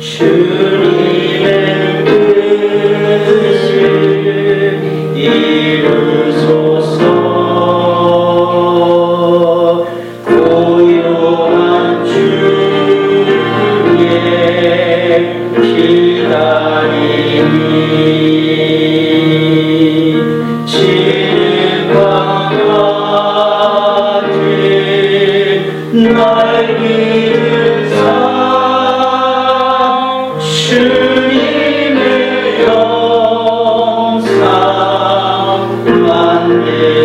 주님의 뜻을 이루소서. 고요한 주의 기다림이 지금과 같은 날 믿은 삶 주님의 영상 만드소서.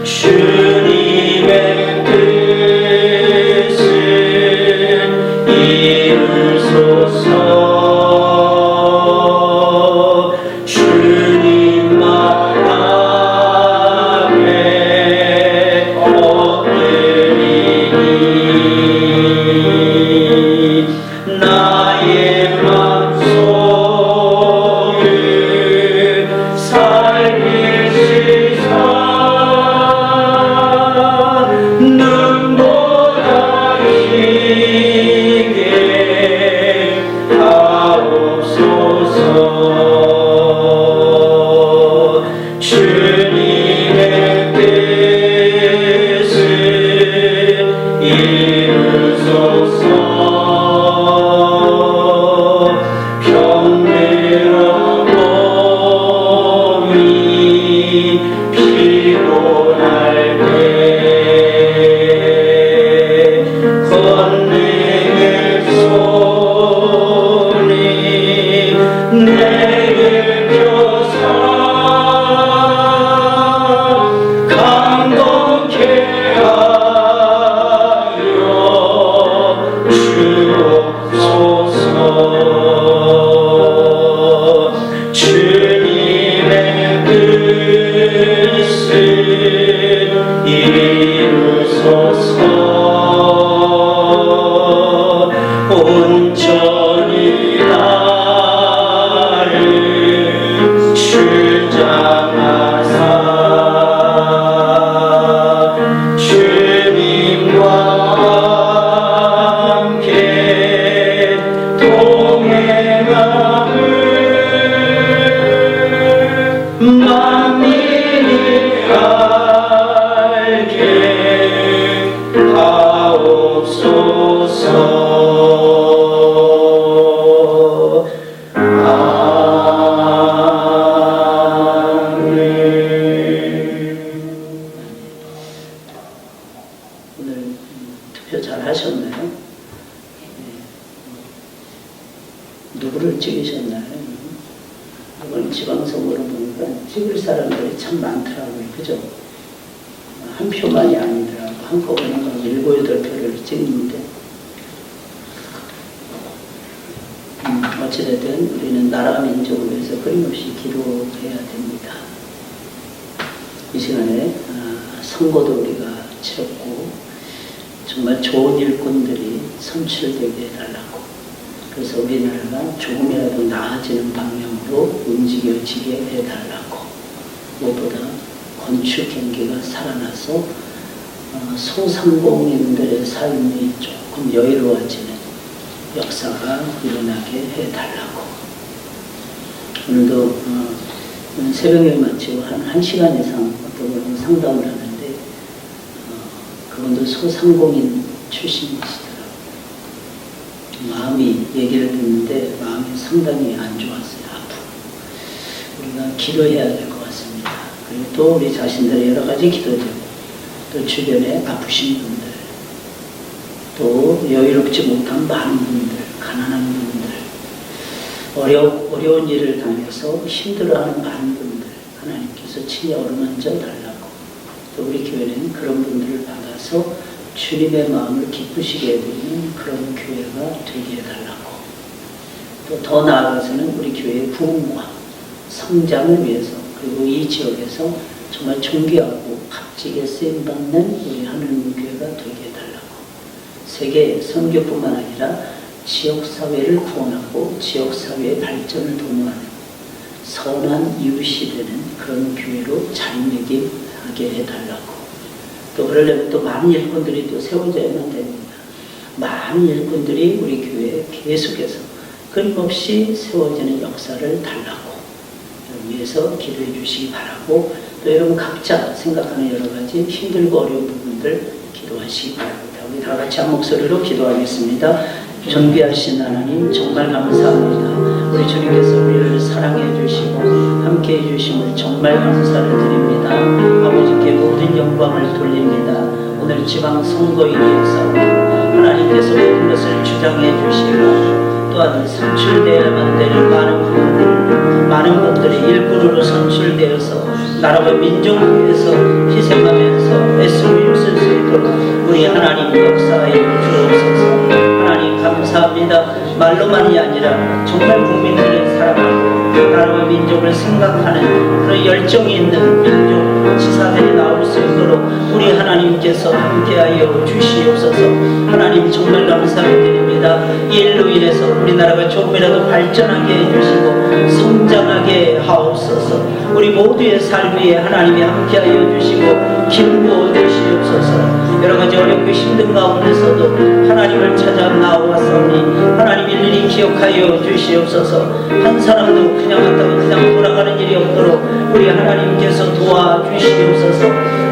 주님의 뜻을 이루소서. 주님만 앞에 엎드리니 나의 맘속을 살피시사 눈보다 희게 하옵소서. 주님의 뜻을 이루소서. 병들어 몸이 피곤할 때 권능의 손이 내게 펴사 감동케 하여 주옵소서. 주님의 뜻을 이루소서. 온전히 나를 주장하사 주님과 함께 동행함을 만민이 알게 하옵소서. 오늘 투표 잘 하셨나요? 누구를 찍으셨나요? 이번 지방선거로 보니까 찍을 사람들이 참 많더라고요. 그죠? 한 표만이 아니더라고. 한꺼번에 막 7, 8표를 찍는데 어찌됐든 우리는 나라 민족을 위해서 끊임없이 기도해야 됩니다. 이 시간에 선거도 우리가 치렀고 정말 좋은 일꾼들이 선출되게 해달라고, 그래서 우리나라가 조금이라도 나아지는 방향으로 움직여지게 해달라고, 무엇보다 건축 경기가 살아나서 소상공인들의 삶이 조금 여유로워지는 역사가 일어나게 해달라고. 오늘도 새벽에 마치고 한 1시간 이상 어떤 분은 상담을 하는데 그분도 소상공인 출신이시더라고요. 마음이 얘기를 듣는데 마음이 상당히 안 좋았어요. 아프고. 우리가 기도해야 될 것 같습니다. 그리고 또 우리 자신들의 여러 가지 기도들, 또 주변에 아프신 분들, 또 여유롭지 못한 많은 분들, 가난한 분들, 어려운 일을 당해서 힘들어하는 많은 분들 하나님께서 친히 어루만져 달라고, 또 우리 교회는 그런 분들을 받아서 주님의 마음을 기쁘시게 해드리는 그런 교회가 되게 해달라고, 또 더 나아가서는 우리 교회의 부흥과 성장을 위해서, 그리고 이 지역에서 정말 존귀하고 값지게 쓰임받는 우리 하늘문 교회가 되게 해달라고, 세계 선교뿐만 아니라 지역사회를 구원하고 지역사회의 발전을 도모하는 선한 이웃이 되는 그런 교회로 자리매김하게 해달라고, 또 그러려면 또 많은 일꾼들이 또 세워져야만 됩니다. 많은 일꾼들이 우리 교회에 계속해서 끊임없이 세워지는 역사를 달라고 위해서 기도해 주시기 바라고, 또 여러분 각자 생각하는 여러 가지 힘들고 어려운 부분들 기도하시기 바랍니다. 우리 다 같이 한 목소리로 기도하겠습니다. 존귀하신 하나님, 정말 감사합니다. 우리 주님께서 우리를 사랑해 주시고 함께 해 주심을 정말 감사를 드립니다. 아버지께 모든 영광을 돌립니다. 오늘 지방 선거일이어서 하나님께서 모든 것을 주장해 주시고, 또한 선출되어야만 되는 많은 분들이 일꾼으로 선출되어서 나라와 민족을 위해서 희생하면서 애쓰고 있을 수 있도록 우리 하나님 역사에 주옵소서. 하나님 감사합니다. 말로만이 아니라 정말 국민들을 사랑하고 나라와 민족을 생각하는 그런 열정이 있는 민족 지사들이 나올 수 있도록 우리 하나님께서 함께하여 주시옵소서. 하나님 정말 감사를 드립니다. 이 일로 인해서 우리나라가 조금이라도 발전하게 해주시고 성장하게 하옵소서. 우리 모두의 삶 위에 하나님이 함께하여 주시고 기름 부어 주시옵소서. 여러 가지 어렵고 힘든 가운데서도 하나님을 찾아 나와서니 하나님 일일이 기억하여 주시옵소서. 한 사람도 그냥 왔다가 그냥 돌아가는 일이 없도록 우리 하나님께서 도와주시옵소서.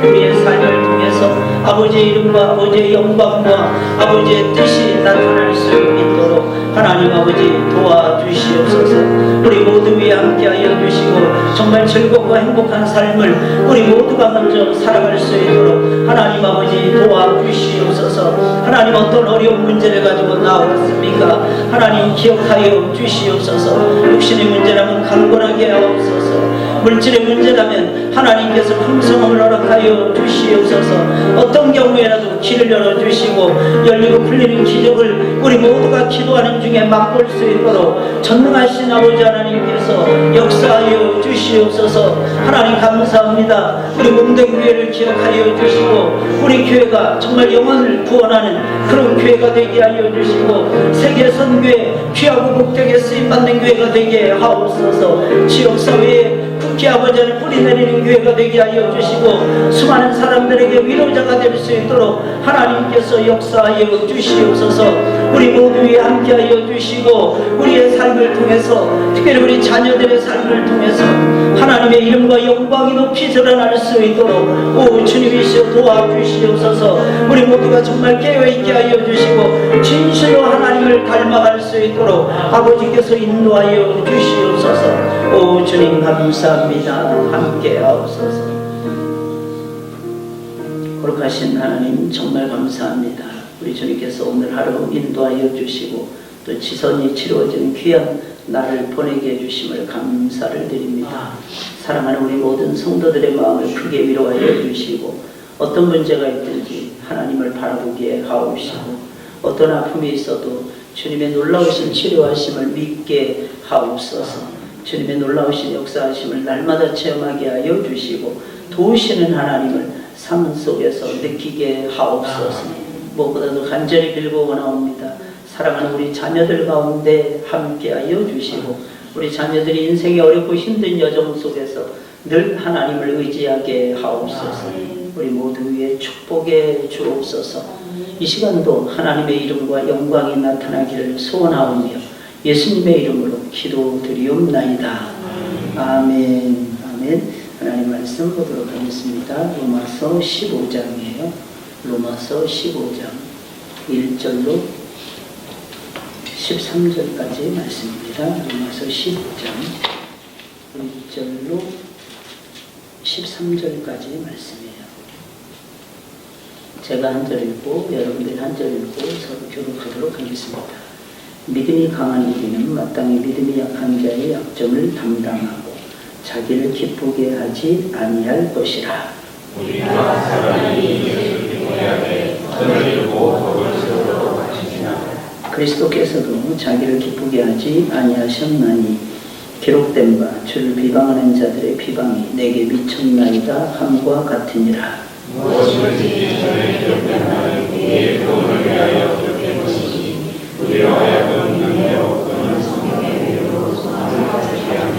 우리의 삶을 통해서 아버지의 이름과 아버지의 영광과 아버지의 뜻이 나타날 수 있도록 하나님 아버지 도와주시옵소서. 우리 모두 위에 함께하여 주시고 정말 즐겁고 행복한 삶을 우리 모두가 먼저 살아갈 수 있도록 하나님 아버지 도와주시옵소서. 하나님 어떤 어려운 문제를 가지고 나왔습니까? 하나님 기억하여 주시옵소서. 육신의 문제라면 강건하게 하옵소서. 물질의 문제라면 하나님께서 풍성함을 허락하여 주시옵소서. 어떤 경우에라도 길을 열어주시고 열리고 풀리는 기적을 우리 모두가 기도하는 중에 맛볼 수 있도록 전능하신 아버지 하나님께서 역사하여 주시옵소서. 하나님 감사합니다. 우리 몽댕교회를 기억하여 주시고 우리 교회가 정말 영혼을 구원하는 그런 교회가 되게 하여 주시고 세계 선교에 귀하고 복되게 쓰임받는 교회가 되게 하옵소서. 지역사회에 국회 아버지를 뿌리내리는 교회가 되게 하여 주시고 수많은 사람들에게 위로자가 될 수 있도록 하나님께서 역사하여 주시옵소서. 우리 모두 위에 함께하여 주시고 우리의 삶을 통해서 특별히 우리 자녀들의 삶을 통해서 하나님의 이름과 영광이 높이 드러날 수 있도록 오 주님이시여 도와주시옵소서. 우리 모두가 정말 깨어있게 하여 주시고 진실로 하나님을 닮아갈 수 있도록 아버지께서 인도하여 주시옵소서. 오 주님 감사합니다. 함께하옵소서. 거룩하신 하나님 정말 감사합니다. 우리 주님께서 오늘 하루 인도하여 주시고 또 지선이 치루어진 귀한 나를 보내게 해주심을 감사를 드립니다. 사랑하는 우리 모든 성도들의 마음을 크게 위로하여 주시고 어떤 문제가 있든지 하나님을 바라보게 하옵시고 어떤 아픔이 있어도 주님의 놀라우신 치료하심을 믿게 하옵소서. 주님의 놀라우신 역사하심을 날마다 체험하게 하여 주시고 도우시는 하나님을 삶 속에서 느끼게 하옵소서. 무엇보다도 간절히 빌고 원하옵니다. 사랑하는 우리 자녀들 가운데 함께하여 주시고 우리 자녀들이 인생의 어렵고 힘든 여정 속에서 늘 하나님을 의지하게 하옵소서. 우리 모두 위에 축복해 주옵소서. 이 시간도 하나님의 이름과 영광이 나타나기를 소원하오며 예수님의 이름으로 기도드리옵나이다. 아멘. 아멘. 하나님 말씀 보도록 하겠습니다. 로마서 15장이에요. 로마서 15장 1절로 13절까지 말씀입니다. 로마서 15장 1절로 13절까지 말씀이에요. 제가 한 절 읽고 여러분들이 한 절 읽고 서로 교독하도록 하겠습니다. 믿음이 강한 이는 마땅히 믿음이 약한 자의 약점을 담당하고 자기를 기쁘게 하지 아니할 것이라. 우리가 사랑이 예수를 기뻐하되 선을 이루고 덕을 세우도록 하시니라. 그리스도께서도 자기를 기쁘게 하지 아니하셨나니 기록된 바 주를 비방하는 자들의 비방이 내게 미쳤나이다 함과 같으니라. 무엇이든지 전에 기록된 바는 우리의 구원을 위하여 기록된 것이지 우리로 하여금 은혜로 또는 성령의 위로로 소망을 가지게 하며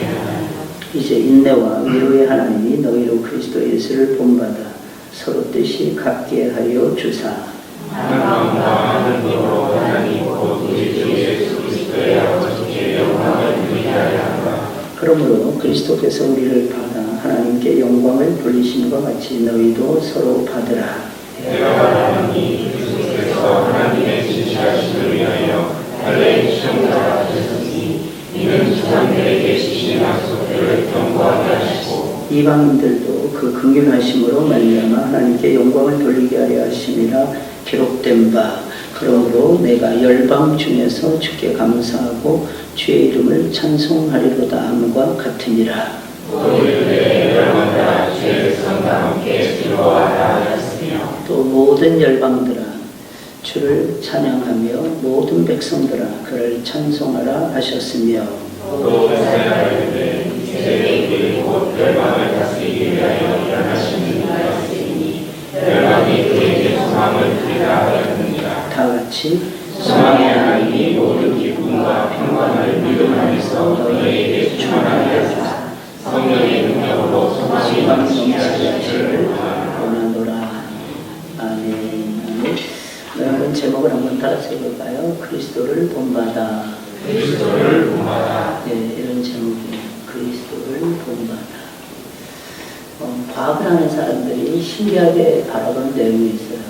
이제 인내와 위로의 하나님이 너희로 그리스도 예수를 본받아 서로 뜻이 같게 하여 주사 하나님과 하나님으로 하나님 곧 우리 주 예수 그리스도의 아버지께 영광을 드리하여 한다. 그러므로 그리스도께서 우리를 받아 하나님께 영광을 돌리신 것 같이 너희도 서로 받으라. 내가 말하니 그리스도께서 하나님의 지시하심을 위하여 달래인 시험자가 되셨으니 이는 사람들에게 주신 약속들을 경고하게 하시고 이방인들도 그 긍휼하심으로 말미암아 하나님께 영광을 돌리게 하려 하심이라 기록된 바. 그러므로 내가 열방 중에서 주께 감사하고 주의 이름을 찬송하리로다 함과 같으니라. 우리들의 열방과 주의 성과 함께 즐거워하라 하였으며 또 모든 열방들아 주를 찬양하며 모든 백성들아 그를 찬송하라 하셨으며 또 사랑하되 세계의 곧 열방을 다스리기 위하여 일어나시는 이였으니 열방이 그에게 소망을 드리라 하였느니라. 다 같이 소망의 하나님이 모든 기쁨과 평강을 믿음 안에서 너희에게 충만하게 하사 성령의 능력으로 소망이 넘치게 하시기를 원하노라. 아멘. 한번 제목을 한번 따라서 해볼까요? 그리스도를 본받아. 그리스도를 본받아. 네, 이런 제목이에요. 그리스도를 본받아. 과학을 하는 사람들이 신기하게 바라보는 내용이 있어요.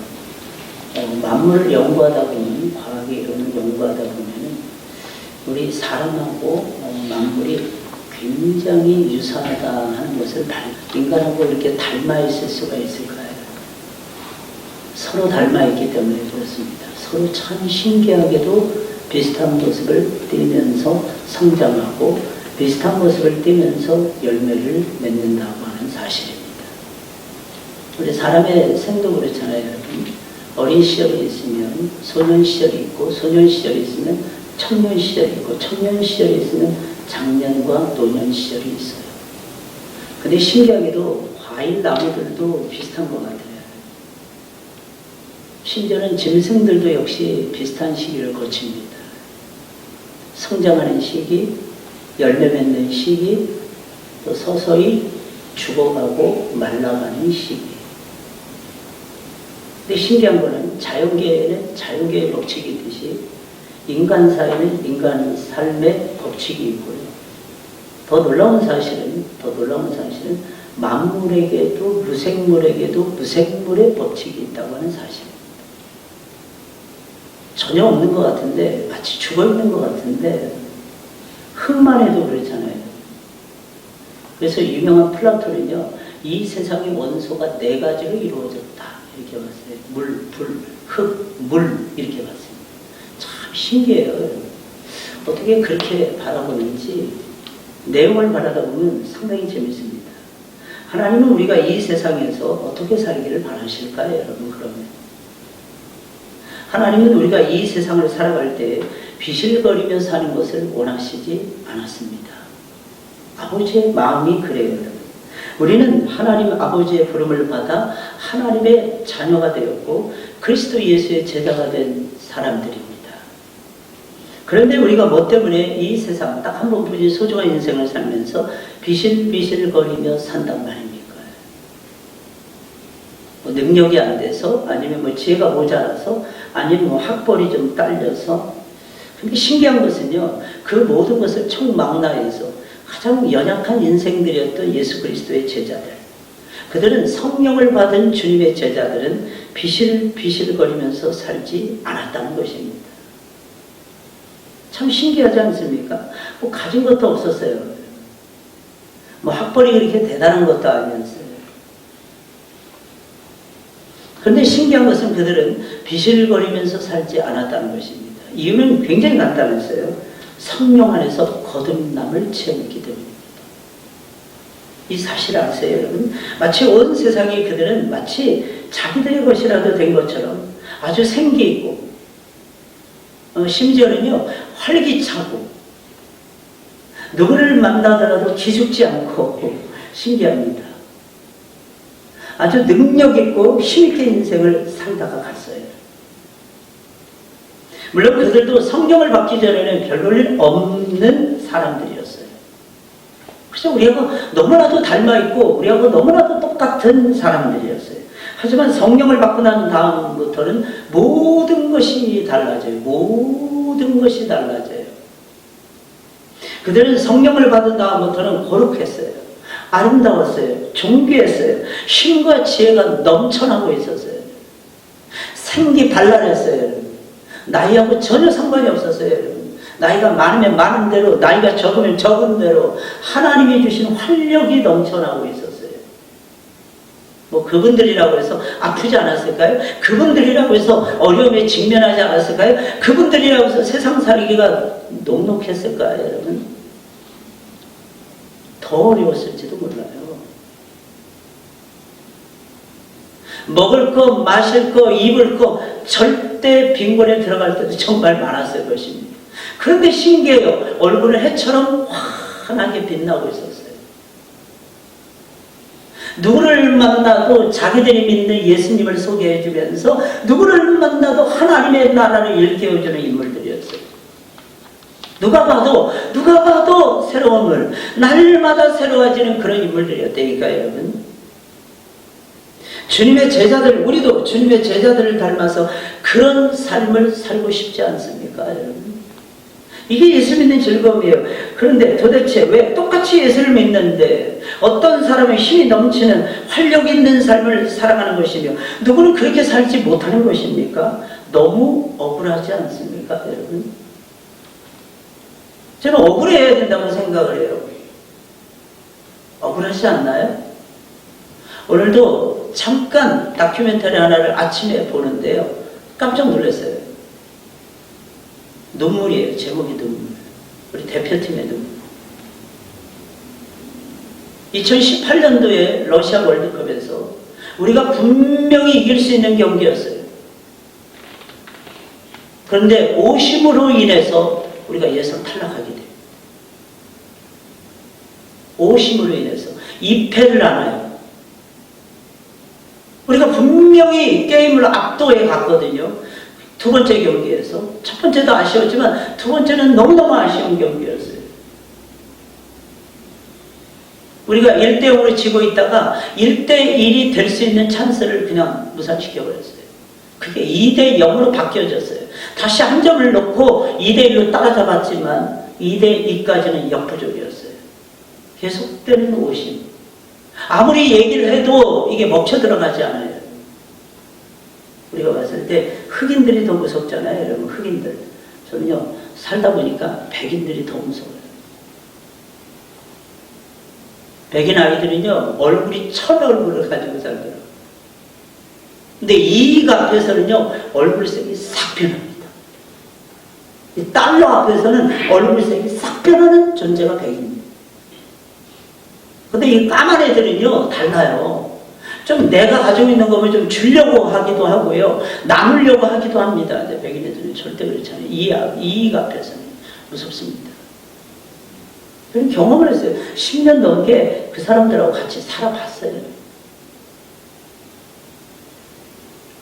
만물을 연구하다 보면, 과학이 이런 연구하다 보면 우리 사람하고 만물이 굉장히 유사하다 하는 것을 인간하고 이렇게 닮아 있을 수가 있을까요? 서로 닮아 있기 때문에 그렇습니다. 서로 참 신기하게도 비슷한 모습을 띠면서 성장하고 비슷한 모습을 띠면서 열매를 맺는다고 하는 사실입니다. 우리 사람의 생도 그렇잖아요, 여러분. 어린 시절이 있으면 소년 시절이 있고, 소년 시절이 있으면 청년 시절이 있고, 청년 시절이 있으면 장년과 노년 시절이 있어요. 근데 신기하게도 과일 나무들도 비슷한 것 같아요. 심지어는 짐승들도 역시 비슷한 시기를 거칩니다. 성장하는 시기, 열매 맺는 시기, 또 서서히 죽어가고 말라가는 시기. 근데 신기한 거는 자연계에는 자연계의 법칙이 있듯이 인간사에는 인간 삶의 법칙이 있고요. 더 놀라운 사실은 만물에게도 무생물에게도 무생물의 법칙이 있다고 하는 사실입니다. 전혀 없는 것 같은데 마치 죽어있는 것 같은데 흙만 해도 그렇잖아요. 그래서 유명한 플라톤은요, 이 세상의 원소가 4가지로 이루어졌다 이렇게 봤어요. 물, 불, 흙, 물 이렇게 봤습니다. 참 신기해요. 어떻게 그렇게 바라보는지 내용을 바라다 보면 상당히 재밌습니다. 하나님은 우리가 이 세상에서 어떻게 살기를 바라실까요, 여러분? 그러면 하나님은 우리가 이 세상을 살아갈 때 비실거리며 사는 것을 원하시지 않았습니다. 아버지의 마음이 그래요, 여러분. 우리는 하나님 아버지의 부름을 받아 하나님의 자녀가 되었고 그리스도 예수의 제자가 된 사람들입니다. 그런데 우리가 뭐 때문에 이 세상 딱 한 번뿐인 소중한 인생을 살면서 비실비실거리며 산단 말입니까? 뭐 능력이 안 돼서, 아니면 뭐 지혜가 모자라서, 아니면 뭐 학벌이 좀 딸려서. 근데 신기한 것은요, 그 모든 것을 총망라해서 가장 연약한 인생들이었던 예수 그리스도의 제자들, 그들은 성령을 받은 주님의 제자들은 비실비실거리면서 살지 않았다는 것입니다. 참 신기하지 않습니까? 뭐 가진 것도 없었어요. 뭐 학벌이 그렇게 대단한 것도 아니었어요. 그런데 신기한 것은 그들은 비실거리면서 살지 않았다는 것입니다. 이유는 굉장히 간단했어요. 성령 안에서 거듭남을 체험했기 때문입니다. 이 사실 아세요, 여러분? 마치 온 세상이 그들은 마치 자기들의 것이라도 된 것처럼 아주 생기 있고, 심지어는요, 활기차고, 누구를 만나더라도 기죽지 않고, 신기합니다. 아주 능력 있고 힘있게 인생을 살다가 갔어요. 물론 그들도 성령을 받기 전에는 별볼 없는 사람들이었어요. 그래서 우리하고 너무나도 닮아있고 우리하고 너무나도 똑같은 사람들이었어요. 하지만 성령을 받고 난 다음부터는 모든 것이 달라져요. 모든 것이 달라져요. 그들은 성령을 받은 다음부터는 거룩했어요. 아름다웠어요. 존귀했어요. 힘과 지혜가 넘쳐나고 있었어요. 생기발랄했어요. 나이하고 전혀 상관이 없었어요. 나이가 많으면 많은 대로, 나이가 적으면 적은 대로 하나님이 주신 활력이 넘쳐나고 있었어요. 뭐 그분들이라고 해서 아프지 않았을까요? 그분들이라고 해서 어려움에 직면하지 않았을까요? 그분들이라고 해서 세상 살기가 녹록했을까요, 여러분? 더 어려웠을지도 몰라요. 먹을 거, 마실 거, 입을 거 절대 빈곤에 들어갈 때도 정말 많았을 것입니다. 그런데 신기해요. 얼굴은 해처럼 환하게 빛나고 있었어요. 누구를 만나도 자기들이 믿는 예수님을 소개해 주면서 누구를 만나도 하나님의 나라를 일깨워주는 인물들이었어요. 누가 봐도 새로움을, 날마다 새로워지는 그런 인물들이었다니까요, 여러분. 주님의 제자들, 우리도 주님의 제자들을 닮아서 그런 삶을 살고 싶지 않습니까, 여러분? 이게 예수 믿는 즐거움이에요. 그런데 도대체 왜 똑같이 예수를 믿는데 어떤 사람의 힘이 넘치는 활력 있는 삶을 살아가는 것이며 누구는 그렇게 살지 못하는 것입니까? 너무 억울하지 않습니까, 여러분? 저는 억울해야 된다고 생각을 해요. 억울하지 않나요? 오늘도 잠깐 다큐멘터리 하나를 아침에 보는데요. 깜짝 놀랐어요. 눈물이에요. 제목이 눈물. 우리 대표팀의 눈물. 2018년도에 러시아 월드컵에서 우리가 분명히 이길 수 있는 경기였어요. 그런데 오심으로 인해서 우리가 예선 탈락하게 돼요. 오심으로 인해서 2패를 하나요. 우리가 분명히 게임을 압도해 갔거든요. 두 번째 경기에서. 첫 번째도 아쉬웠지만 두 번째는 너무너무 아쉬운 경기였어요. 우리가 1대0으로 지고 있다가 1대1이 될 수 있는 찬스를 그냥 무산시켜버렸어요. 그게 2대0으로 바뀌어졌어요. 다시 한 점을 넣고 2대1로 따라잡았지만 2대2까지는 역부족이었어요. 계속되는 오심. 아무리 얘기를 해도 이게 먹혀 들어가지 않아요. 우리가 봤을 때 흑인들이 더 무섭잖아요, 여러분. 흑인들. 저는요, 살다 보니까 백인들이 더 무서워요. 백인 아이들은요, 얼굴이 천 얼굴을 가지고 살더라고요. 근데 이 앞에서는요, 얼굴색이 싹 변합니다. 이 달러 앞에서는 얼굴색이 싹 변하는 존재가 백인입니다. 근데 이 까만 애들은요, 달라요. 좀 내가 가지고 있는 거면 좀 주려고 하기도 하고요. 나누려고 하기도 합니다. 근데 백인 애들은 절대 그렇지 않아요. 이익 앞에서는 무섭습니다. 그런 경험을 했어요. 10년 넘게 그 사람들하고 같이 살아봤어요.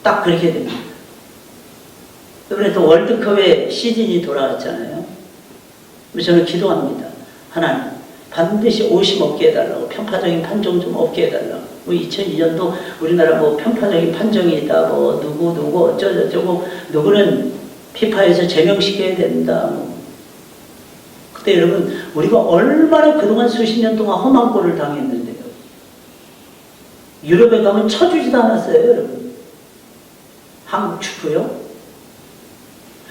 딱 그렇게 됩니다. 이번에 또 월드컵의 시즌이 돌아왔잖아요. 저는 기도합니다. 하나님, 반드시 오심 없게 해달라고, 편파적인 판정 좀 없게 해달라고. 2002년도 우리나라 뭐 편파적인 판정이 있다, 뭐 누구 어쩌고 누구는 피파에서 제명시켜야 된다. 뭐. 그때 여러분, 우리가 얼마나 그동안 수십 년 동안 험한 꼴을 당했는데요. 유럽에 가면 쳐주지도 않았어요, 여러분. 한국 축구요.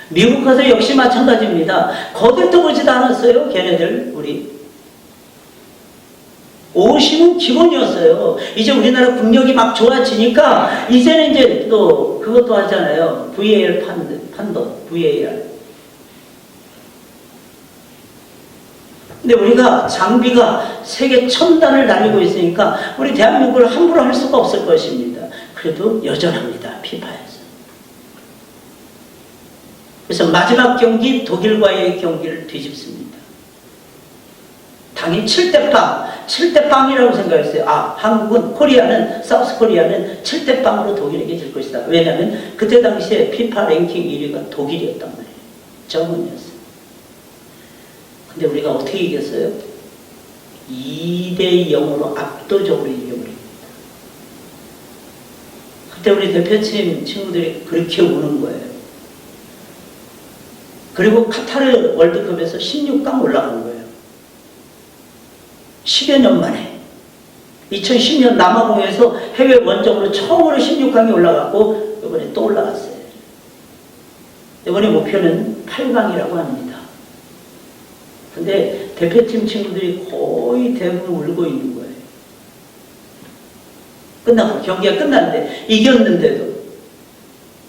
미국 가서 역시 마찬가지입니다. 거들떠보지도 않았어요, 걔네들, 우리. 오심은 기본이었어요. 이제 우리나라 국력이 막 좋아지니까 이제는 이제 또 그것도 하잖아요. VAR 판독, VAR. 근데 우리가 장비가 세계 첨단을 다니고 있으니까 우리 대한민국을 함부로 할 수가 없을 것입니다. 그래도 여전합니다. 피파에서. 그래서 마지막 경기 독일과의 경기를 뒤집습니다. 당연히 7대0이라고 생각했어요. 한국은, 사우스 코리아는 7대0으로 독일에게 질 것이다. 왜냐하면 그때 당시에 피파 랭킹 1위가 독일이었단 말이에요. 정원이었어요. 근데 우리가 어떻게 이겼어요? 2대0으로 압도적으로 이겨버립니다. 그때 우리 대표팀 친구들이 그렇게 우는 거예요. 그리고 카타르 월드컵에서 16강 올라간 거예요. 10여 년 만에. 2010년 남아공에서 해외 원정으로 처음으로 16강에 올라갔고 이번에 또 올라갔어요. 이번에 목표는 8강이라고 합니다. 근데 대표팀 친구들이 거의 대부분 울고 있는 거예요. 경기가 끝났는데 이겼는데도.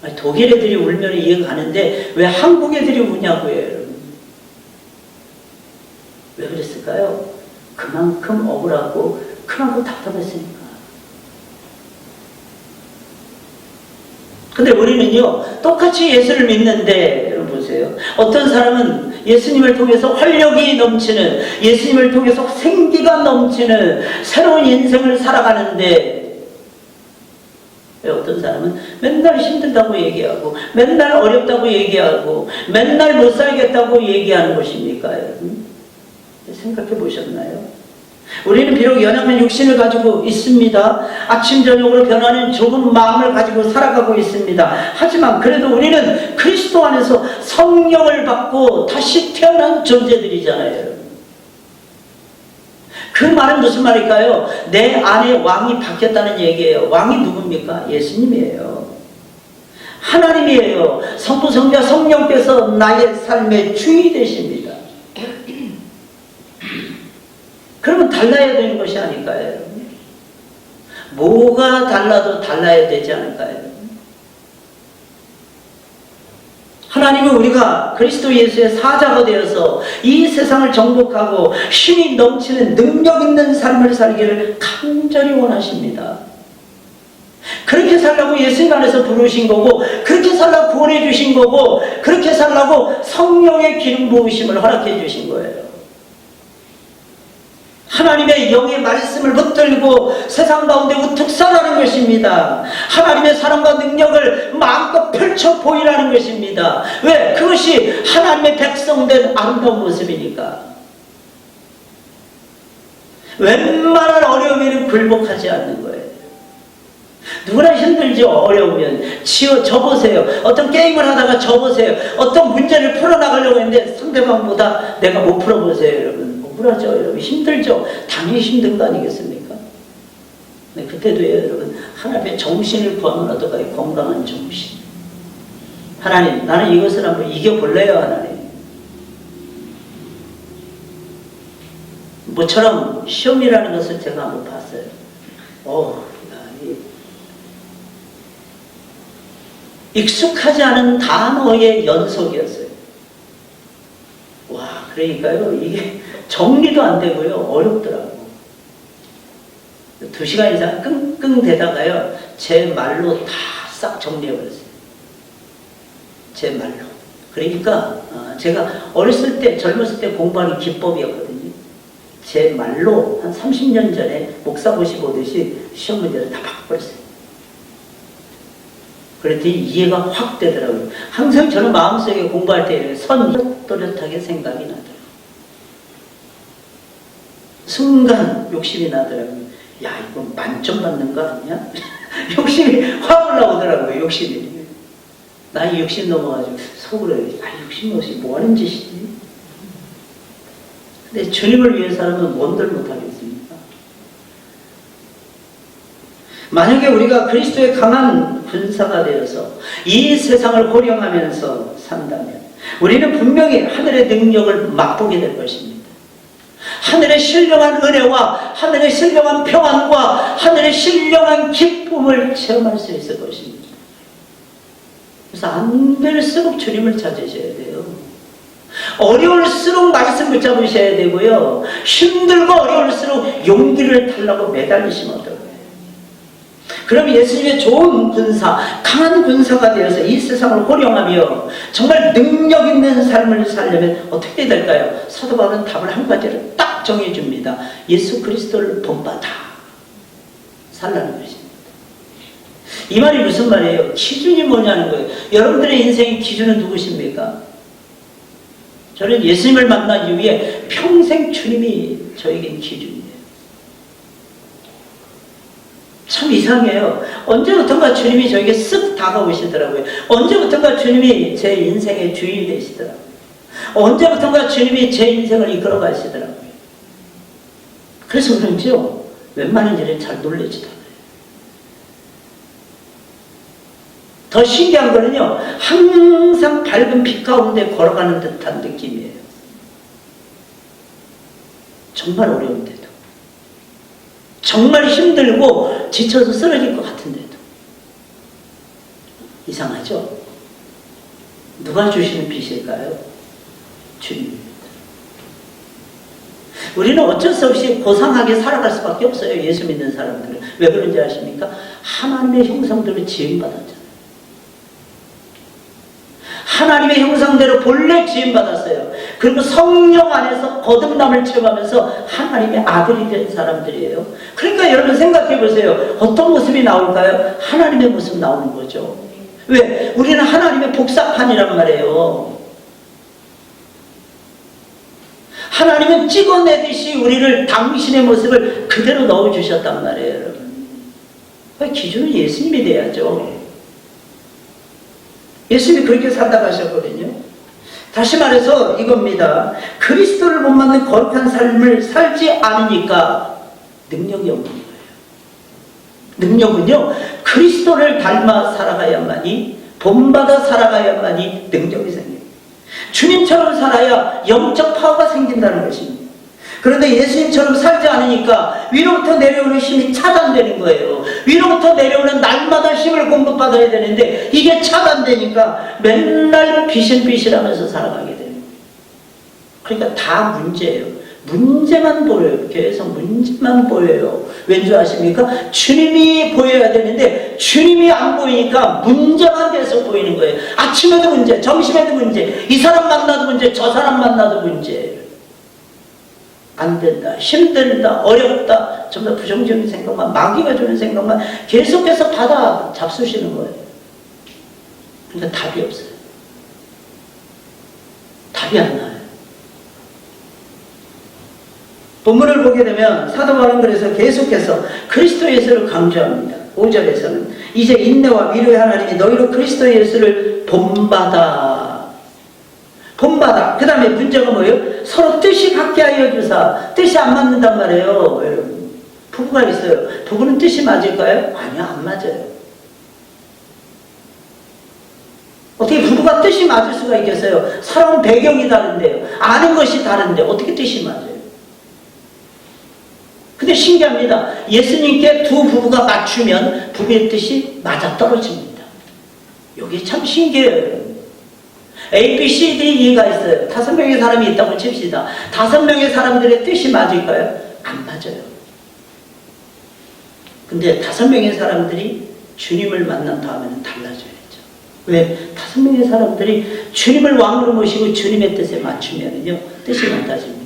아니, 독일 애들이 울면 이해가 가는데 왜 한국 애들이 우냐고요, 여러분. 왜 그랬을까요? 그만큼 억울하고 그만큼 답답했으니까. 근데 우리는요, 똑같이 예수를 믿는데, 여러분 보세요. 어떤 사람은 예수님을 통해서 활력이 넘치는, 예수님을 통해서 생기가 넘치는 새로운 인생을 살아가는데, 어떤 사람은 맨날 힘들다고 얘기하고, 맨날 어렵다고 얘기하고, 맨날 못 살겠다고 얘기하는 것입니까, 여러분? 생각해 보셨나요? 우리는 비록 연약한 육신을 가지고 있습니다. 아침 저녁으로 변하는 좁은 마음을 가지고 살아가고 있습니다. 하지만 그래도 우리는 그리스도 안에서 성령을 받고 다시 태어난 존재들이잖아요. 그 말은 무슨 말일까요? 내 안에 왕이 바뀌었다는 얘기예요. 왕이 누굽니까? 예수님이에요. 하나님이에요. 성부, 성자, 성령께서 나의 삶의 주인이 되십니다. 그러면 달라야 되는 것이 아닐까요? 뭐가 달라도 달라야 되지 않을까요? 하나님은 우리가 그리스도 예수의 사자가 되어서 이 세상을 정복하고 힘이 넘치는 능력 있는 삶을 살기를 간절히 원하십니다. 그렇게 살라고 예수님 안에서 부르신 거고, 그렇게 살라고 구원해 주신 거고, 그렇게 살라고 성령의 기름 부으심을 허락해 주신 거예요. 하나님의 영의 말씀을 붙들고 세상 가운데 우뚝 서라는 것입니다. 하나님의 사랑과 능력을 마음껏 펼쳐 보이라는 것입니다. 왜? 그것이 하나님의 백성된 아름다운 모습이니까. 웬만한 어려움에는 굴복하지 않는 거예요. 누구나 힘들죠. 어려우면 접으세요. 어떤 게임을 하다가 접으세요. 어떤 문제를 풀어나가려고 했는데 상대방보다 내가 못 풀어보세요, 여러분. 억울하죠, 여러분. 힘들죠. 당연히 힘든 거 아니겠습니까? 네, 그때도 여러분, 하나님의 정신을 구하노라도 건강한 정신. 하나님, 나는 이것을 한번 이겨볼래요, 하나님. 모처럼 시험이라는 것을 제가 한번 봤어요. 익숙하지 않은 단어의 연속이었어요. 와, 그러니까요, 이게 정리도 안 되고요, 어렵더라고. 2시간 이상 끙끙 대다가요, 제 말로 다 싹 정리해버렸어요. 제 말로. 그러니까 제가 어렸을 때, 젊었을 때 공부하는 기법이었거든요. 제 말로 한 30년 전에 목사 모시 보듯이 시험 문제를 다 바꿔버렸어요. 그랬더니 이해가 확 되더라고요. 항상 저는 마음속에 공부할 때 또렷하게 생각이 나더라고요. 순간 욕심이 나더라고요. 야, 이거 만점 받는 거 아니야? 욕심이 확 올라오더라고요. 욕심이. 나이 60 넘어가지고 속으로 60 넘어서 뭐 하는 짓이지? 근데 주님을 위해서라면 뭔들 못하겠습니까? 만약에 우리가 그리스도의 강한 군사가 되어서 이 세상을 호령하면서 산다면 우리는 분명히 하늘의 능력을 맛보게 될 것입니다. 하늘의 신령한 은혜와 하늘의 신령한 평안과 하늘의 신령한 기쁨을 체험할 수 있을 것입니다. 그래서 안 될수록 주님을 찾으셔야 돼요. 어려울수록 말씀 붙잡으셔야 되고요. 힘들고 어려울수록 용기를 달라고 매달리시면 어떨까요? 그럼 예수님의 좋은 군사, 강한 군사가 되어서 이 세상을 호령하며 정말 능력 있는 삶을 살려면 어떻게 될까요? 사도 바울은 답을 한 가지를 딱 정해줍니다. 예수 그리스도를 본받아 살라는 것입니다. 이 말이 무슨 말이에요? 기준이 뭐냐는 거예요. 여러분들의 인생의 기준은 누구십니까? 저는 예수님을 만난 이후에 평생 주님이 저에겐 기준이에요. 참 이상해요. 언제부턴가 주님이 저에게 쓱 다가오시더라고요. 언제부턴가 주님이 제 인생의 주인이 되시더라고요. 언제부턴가 주님이 제 인생을 이끌어 가시더라고요. 그래서 그런지요, 웬만한 일에 잘 놀래지도 않아요. 더 신기한 거는요, 항상 밝은 빛 가운데 걸어가는 듯한 느낌이에요. 정말 어려운데도, 정말 힘들고 지쳐서 쓰러질 것 같은데도. 이상하죠? 누가 주시는 빛일까요? 주님입니다. 우리는 어쩔 수 없이 고상하게 살아갈 수밖에 없어요. 예수 믿는 사람들은. 왜 그런지 아십니까? 하나님의 형상대로 지음받았잖아요. 하나님의 형상대로 본래 지음받았어요. 그리고 성령 안에서 거듭남을 체험하면서 하나님의 아들이 된 사람들이에요. 그러니까 여러분 생각해 보세요. 어떤 모습이 나올까요? 하나님의 모습 나오는 거죠. 왜? 우리는 하나님의 복사판이란 말이에요. 하나님은 찍어내듯이 우리를 당신의 모습을 그대로 넣어주셨단 말이에요, 여러분. 기준은 예수님이 돼야죠. 예수님이 그렇게 살아가셨거든요. 다시 말해서 이겁니다. 그리스도를 못 맞는 거룩한 삶을 살지 않으니까 능력이 없는 거예요. 능력은요, 그리스도를 닮아 살아가야만이, 본받아 살아가야만이 능력이 생깁니다. 주님처럼 살아야 영적 파워가 생긴다는 것입니다. 그런데 예수님처럼 살지 않으니까 위로부터 내려오는 힘이 차단되는 거예요. 위로부터 내려오는 날마다 힘을 공급받아야 되는데 이게 차단되니까 맨날 비실비실하면서 살아가게 되는 거예요. 그러니까 다 문제예요. 문제만 보여요. 교회에서 문제만 보여요. 왠지 아십니까? 주님이 보여야 되는데 주님이 안 보이니까 문제만 계속 보이는 거예요. 아침에도 문제, 점심에도 문제, 이 사람 만나도 문제, 저 사람 만나도 문제예요. 안 된다, 힘들다, 어렵다, 전부 다 부정적인 생각만, 마귀가 주는 생각만 계속해서 받아 잡수시는 거예요. 그러니까 답이 없어요. 답이 안 나요. 본문을 보게 되면 사도 바울은 그래서 계속해서 그리스도 예수를 강조합니다. 5절에서는 이제 인내와 위로의 하나님이 너희로 그리스도 예수를 본받아. 그 다음에 문제가 뭐예요? 서로 뜻이 같게 하여 주사. 뜻이 안 맞는단 말이에요, 여러분. 부부가 있어요. 부부는 뜻이 맞을까요? 아니요, 안 맞아요. 어떻게 부부가 뜻이 맞을 수가 있겠어요? 살아온 배경이 다른데요. 아는 것이 다른데 어떻게 뜻이 맞아요? 근데 신기합니다. 예수님께 두 부부가 맞추면 부부의 뜻이 맞아떨어집니다. 이게 참 신기해요. A, B, C, D, E가 있어요. 5명의 사람이 있다고 칩시다. 5명의 사람들의 뜻이 맞을까요? 안 맞아요. 근데 5명의 사람들이 주님을 만난 다음에는 달라져야죠. 왜? 5명의 사람들이 주님을 왕으로 모시고 주님의 뜻에 맞추면요, 뜻이 맞아집니다.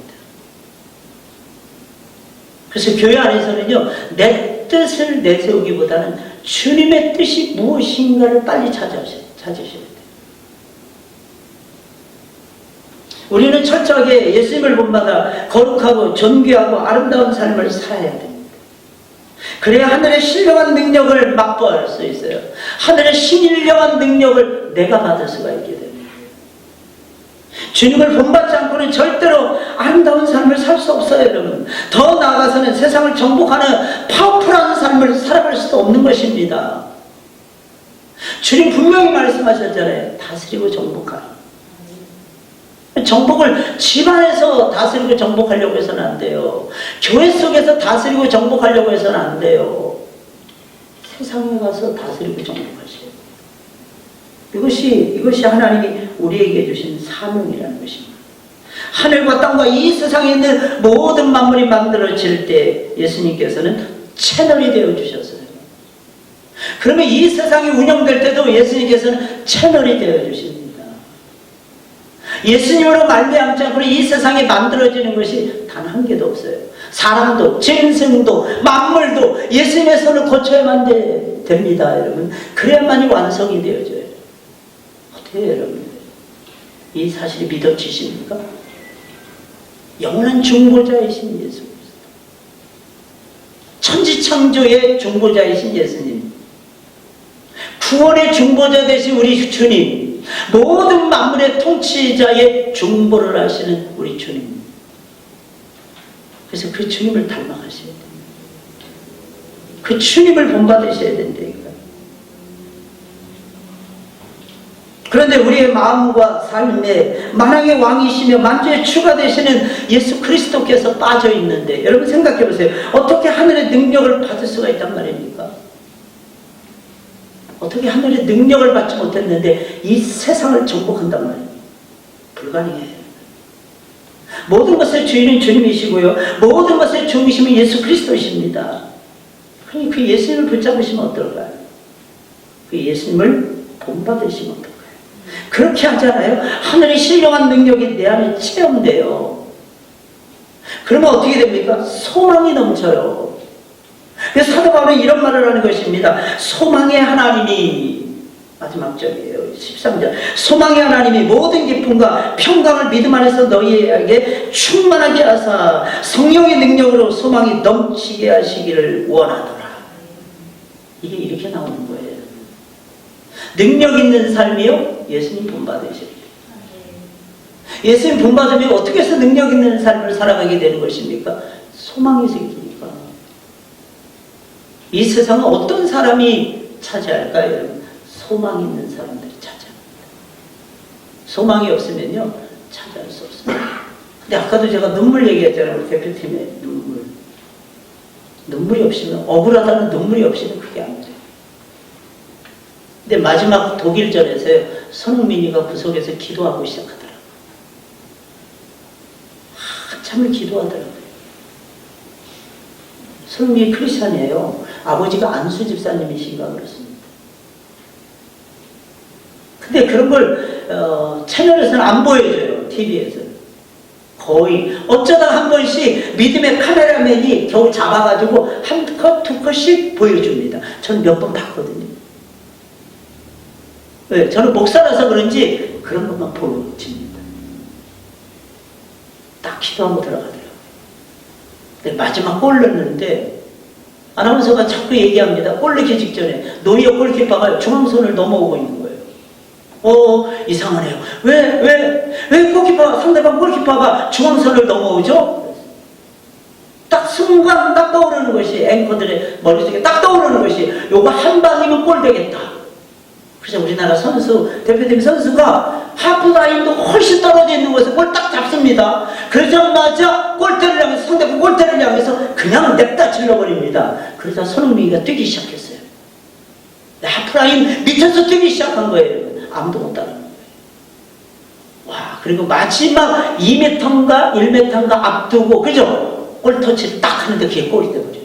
그래서 교회 안에서는요, 내 뜻을 내세우기보다는 주님의 뜻이 무엇인가를 빨리 찾으셔야 돼요. 우리는 철저하게 예수님을 본받아 거룩하고 존귀하고 아름다운 삶을 살아야 됩니다. 그래야 하늘의 신령한 능력을 맛볼 수 있어요. 하늘의 신령한 능력을 내가 받을 수가 있게 됩니다. 주님을 본받지 않고는 절대로 아름다운 삶을 살 수 없어요, 여러분. 더 나아가서는 세상을 정복하는 파워풀한 삶을 살아갈 수도 없는 것입니다. 주님 분명히 말씀하셨잖아요. 다스리고 정복하라. 정복을 집안에서 다스리고 정복하려고 해서는 안 돼요. 교회 속에서 다스리고 정복하려고 해서는 안 돼요. 세상에 가서 다스리고 정복하셔야 돼요. 이것이 하나님이 우리에게 주신 사명이라는 것입니다. 하늘과 땅과 이 세상에 있는 모든 만물이 만들어질 때 예수님께서는 채널이 되어주셨어요. 그러면 이 세상이 운영될 때도 예수님께서는 채널이 되어주십니다. 예수님으로 말미암지 않고 이 세상에 만들어지는 것이 단 한 개도 없어요. 사람도, 짐승도, 만물도 예수님의 손을 거쳐야만 됩니다, 여러분. 그래야만이 완성이 되어져요. 어떻게 해요, 여러분? 이 사실이 믿어지십니까? 영원한 중보자이신 예수 그리스도. 천지창조의 중보자이신 예수님, 구원의 중보자 되신 우리 주님, 모든 만물의 통치자의 중보를 하시는 우리 주님. 그래서 그 주님을 닮아가셔야 됩니다. 그 주님을 본받으셔야 된다니까. 그런데 우리의 마음과 삶에 만왕의 왕이시며 만주의 주가 되시는 예수 그리스도께서 빠져 있는데, 여러분 생각해 보세요. 어떻게 하늘의 능력을 받을 수가 있단 말입니까? 어떻게 하늘의 능력을 받지 못했는데 이 세상을 정복한단 말이에요? 불가능해요. 모든 것의 주인은 주님이시고요, 모든 것의 중심은 예수 그리스도이십니다. 그러니 그 예수님을 붙잡으시면 어떨까요? 그 예수님을 본받으시면 어떨까요? 그렇게 하잖아요. 하늘의 신령한 능력이 내 안에 체험돼요. 그러면 어떻게 됩니까? 소망이 넘쳐요. 그래서 사도 바울은 이런 말을 하는 것입니다. 소망의 하나님이, 마지막 절이에요. 13절. 소망의 하나님이 모든 기쁨과 평강을 믿음 안에서 너희에게 충만하게 하사 성령의 능력으로 소망이 넘치게 하시기를 원하노라. 이게 이렇게 나오는 거예요. 능력 있는 삶이요, 예수님 본받으셔야 돼요. 예수님 본받으면 어떻게 해서 능력 있는 삶을 살아가게 되는 것입니까? 소망이 생기니까. 이 세상은 어떤 사람이 차지할까요, 여러분? 소망 있는 사람들이 차지합니다. 소망이 없으면요, 차지할 수 없습니다. 근데 아까도 제가 눈물 얘기했잖아요. 우리 대표팀의 눈물. 눈물이 없으면, 억울하다는 눈물이 없이는 그게 안 돼요. 근데 마지막 독일전에서요, 손흥민이가 구석에서 기도하고 시작하더라고요. 한참을 기도하더라고요. 손흥민이 크리스찬이에요. 아버지가 안수 집사님이신가 그렇습니다. 근데 그런 걸 채널에서는 안 보여줘요. TV에서. 거의 어쩌다 한 번씩 믿음의 카메라맨이 겨우 잡아가지고 한 컷, 두 컷씩 보여줍니다. 저는 몇 번 봤거든요. 왜? 저는 목사라서 그런지 그런 것만 보여집니다. 딱 기도하고 들어가더라고요. 근데 마지막 골 넣는데 아나운서가 자꾸 얘기합니다. 골 넣기 직전에 노이어 골키퍼가 중앙선을 넘어오고 있는 거예요. 이상하네요. 왜 골키퍼, 상대방 골키퍼가 중앙선을 넘어오죠? 딱 순간 딱 떠오르는 것이, 앵커들의 머릿속에 딱 떠오르는 것이, 요거 한 방이면 골 되겠다. 그래서 우리나라 선수, 대표팀 선수가 하프라인도 훨씬 떨어져 있는 곳에 골 딱 잡습니다. 그러자마자 골대를 향해서, 상대방 골대를 향해서 그냥 냅다 질러버립니다. 그러자 손흥민이가 뛰기 시작했어요. 하프라인 밑에서 뛰기 시작한 거예요. 아무도 못 따라가는 거예요. 와, 그리고 마지막 2m인가 1m인가 앞두고, 그죠? 골 터치를 딱 하는데 그게 골이 돼버려요.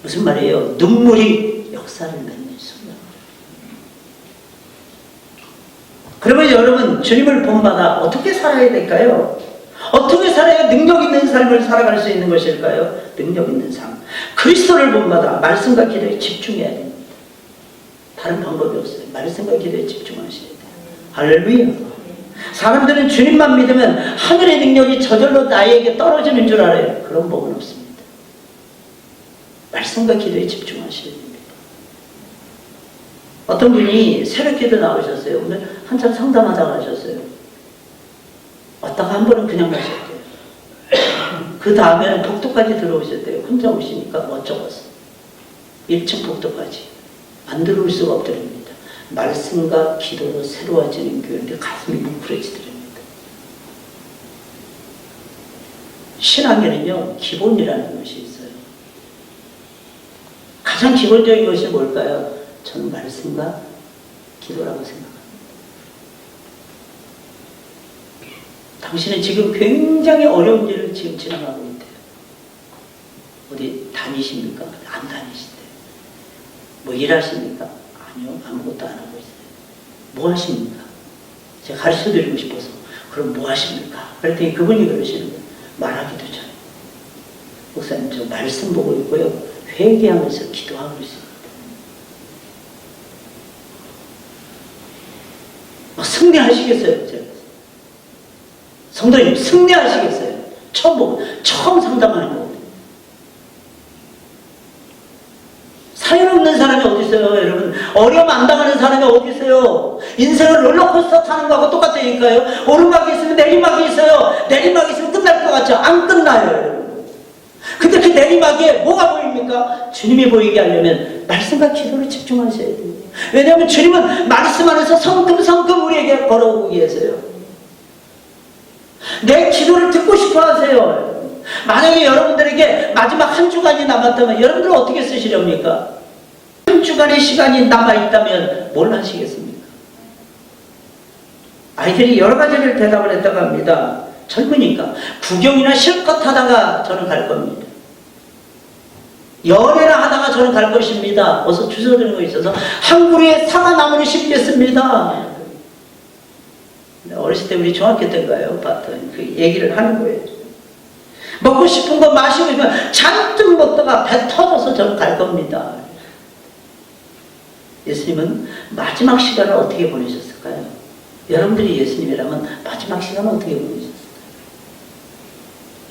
무슨 말이에요? 눈물이 역사를 맺는 순간. 그러면 여러분, 주님을 본받아 어떻게 살아야 될까요? 어떻게 살아야 능력 있는 삶을 살아갈 수 있는 것일까요? 능력 있는 삶. 그리스도를 본받아 말씀과 기도에 집중해야 됩니다. 다른 방법이 없어요. 말씀과 기도에 집중하셔야 돼요. 할렐루야. 사람들은 주님만 믿으면 하늘의 능력이 저절로 나에게 떨어지는 줄 알아요. 그런 법은 없습니다. 말씀과 기도에 집중하셔야 됩니다. 어떤 분이 새벽기도 나오셨어요. 오늘 한참 상담하다가 하셨어요. 왔다가 한 번은 그냥 가셨대요. 그 다음에는 복도까지 들어오셨대요. 혼자 오시니까 어쩌겠어. 1층 복도까지. 안 들어올 수가 없더랍니다. 말씀과 기도로 새로워지는 교회인데 가슴이 뭉클해지더랍니다. 신앙에는요, 기본이라는 것이 있어요. 가장 기본적인 것이 뭘까요? 저는 말씀과 기도라고 생각합니다. 당신은 지금 굉장히 어려운 일을 지금 지나가고 있대요. 어디 다니십니까? 안 다니시대요. 뭐 일하십니까? 아니요, 아무것도 안 하고 있어요. 뭐 하십니까? 제가 가르쳐 드리고 싶어서. 그럼 뭐 하십니까? 그랬더니 그분이 그러시는 거예요. 말하기도 전에. 목사님, 저 말씀 보고 있고요. 회개하면서 기도하고 있습니다. 승리하시겠어요? 제가. 성도님, 승리하시겠어요? 처음 상담하는 거거든요. 어려움 안 당하는 사람이 어디 있어요? 인생을 롤러코스터 타는 거하고 똑같다니까요. 오르막이 있으면 내리막이 있어요. 내리막이 있으면 끝날 것 같죠? 안 끝나요, 여러분. 근데 그 내리막에 뭐가 보입니까? 주님이 보이게 하려면 말씀과 기도를 집중하셔야 돼요. 왜냐하면 주님은 말씀 안에서 성큼성큼 우리에게 걸어오고 계세요. 내 기도를 듣고 싶어 하세요. 만약에 여러분들에게 마지막 한 주간이 남았다면 여러분들은 어떻게 쓰시렵니까? 한 주간의 시간이 남아있다면 뭘 하시겠습니까? 아이들이 여러 가지를 대답을 했다고 합니다. 젊으니까 구경이나 실컷 하다가 저는 갈 겁니다. 연애나 하다가 저는 갈 것입니다. 어서 주워드는 거 있어서 한 그루의 사과나무를 심겠습니다. 어렸을 때 우리 중학교 때인가요? 봤던 그 얘기를 하는 거예요. 먹고 싶은 거 마시고 싶으면 잔뜩 먹다가 배 터져서 저는 갈 겁니다. 예수님은 마지막 시간을 어떻게 보내셨을까요? 여러분들이 예수님이라면 마지막 시간을 어떻게 보내셨을까요?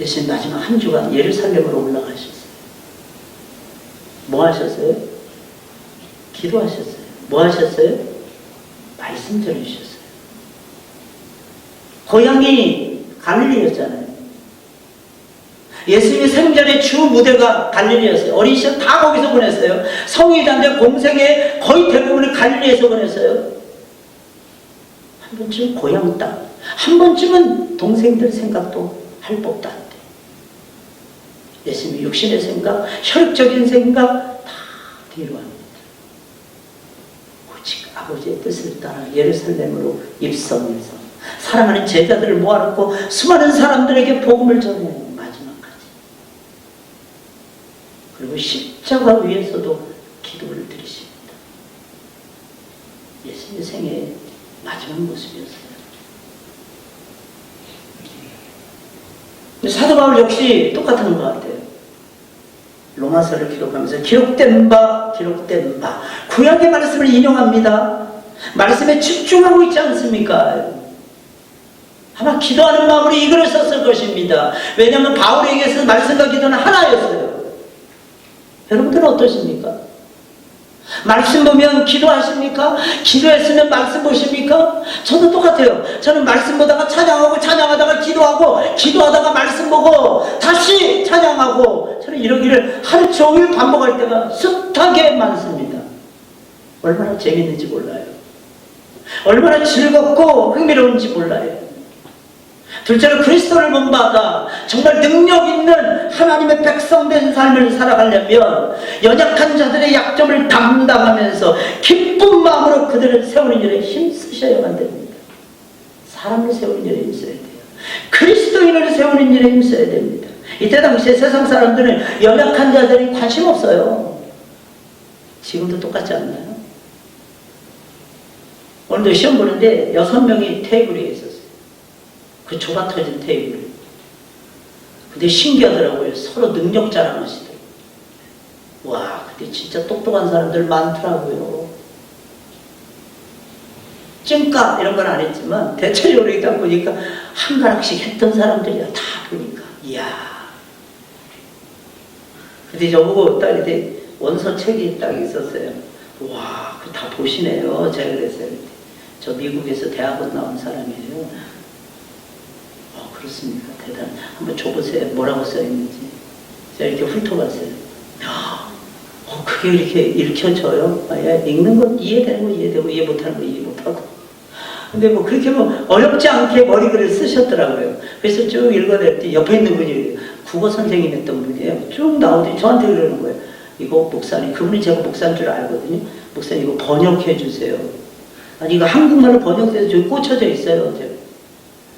예수님 마지막 한 주간 예루살렘으로 올라가셨어요. 뭐 하셨어요? 기도하셨어요. 뭐 하셨어요? 말씀 전해주셨어요. 고향이 갈릴리였잖아요. 예수님의 생전의 주 무대가 갈릴리였어요. 어린 시절 다 거기서 보냈어요. 성의자인데 공생의 거의 대부분을 갈릴리에서 보냈어요. 한 번쯤 고향 땅, 한 번쯤은 동생들 생각도 할 법도 안 돼. 예수님의 육신의 생각, 혈육적인 생각 다 뒤로 합니다. 오직 아버지의 뜻을 따라 예루살렘으로 입성해서 사랑하는 제자들을 모아놓고 수많은 사람들에게 복음을 전해요. 마지막까지. 그리고 십자가 위에서도 기도를 드리십니다. 예수님의 생애의 마지막 모습이었어요. 사도 바울 역시 똑같은 것 같아요. 로마서를 기록하면서 기록된 바 구약의 말씀을 인용합니다. 말씀에 집중하고 있지 않습니까? 아마 기도하는 마음으로 이 글을 썼을 것입니다. 왜냐하면 바울에게서 말씀과 기도는 하나였어요. 여러분들은 어떠십니까? 말씀 보면 기도하십니까? 기도했으면 말씀 보십니까? 저도 똑같아요. 저는 말씀 보다가 찬양하고, 찬양하다가 기도하고, 기도하다가 말씀 보고 다시 찬양하고, 저는 이러기를 하루 종일 반복할 때가 숱하게 많습니다. 얼마나 재밌는지 몰라요. 얼마나 즐겁고 흥미로운지 몰라요. 둘째로 그리스도를 본받아 정말 능력 있는 하나님의 백성된 삶을 살아가려면 연약한 자들의 약점을 담당하면서 기쁜 마음으로 그들을 세우는 일에 힘쓰셔야만 됩니다. 사람을 세우는 일에 힘써야 돼요. 그리스도인을 세우는 일에 힘써야 됩니다. 이때 당시에 세상 사람들은 연약한 자들이 관심 없어요. 지금도 똑같지 않나요? 오늘도 시험 보는데 6명이 테이블 위에 있었어요. 그 좁아 터진 테이블. 근데 신기하더라고요. 서로 능력 자랑하시더라고요. 와, 근데 진짜 똑똑한 사람들 많더라고요. ጭን까 이런 건 안 했지만 대체적으로 있다 보니까 한 가락씩 했던 사람들이야. 다 보니까. 이야. 근데 저보고 딱 이렇게 원서 책이 딱 있었어요. 와, 그거 다 보시네요. 제가 그랬어요. 저 미국에서 대학원 나온 사람이에요. 그렇습니까? 대단. 한번 줘보세요. 뭐라고 써있는지. 제가 이렇게 훑어봤어요. 그게 이렇게 읽혀져요? 읽는 건 이해되는 건 이해되고, 이해 못하는 건 이해 못하고. 근데 뭐 그렇게 뭐 어렵지 않게 머리글을 쓰셨더라고요. 그래서 쭉 읽어낼 때 옆에 있는 분이 국어 선생님 했던 분이에요. 쭉 나오더니 저한테 그러는 거예요. 이거 목사님, 그분이 제가 목사인 줄 알거든요. 목사님 이거 번역해 주세요. 아니 이거 한국말로 번역돼서 저기 꽂혀져 있어요. 제가.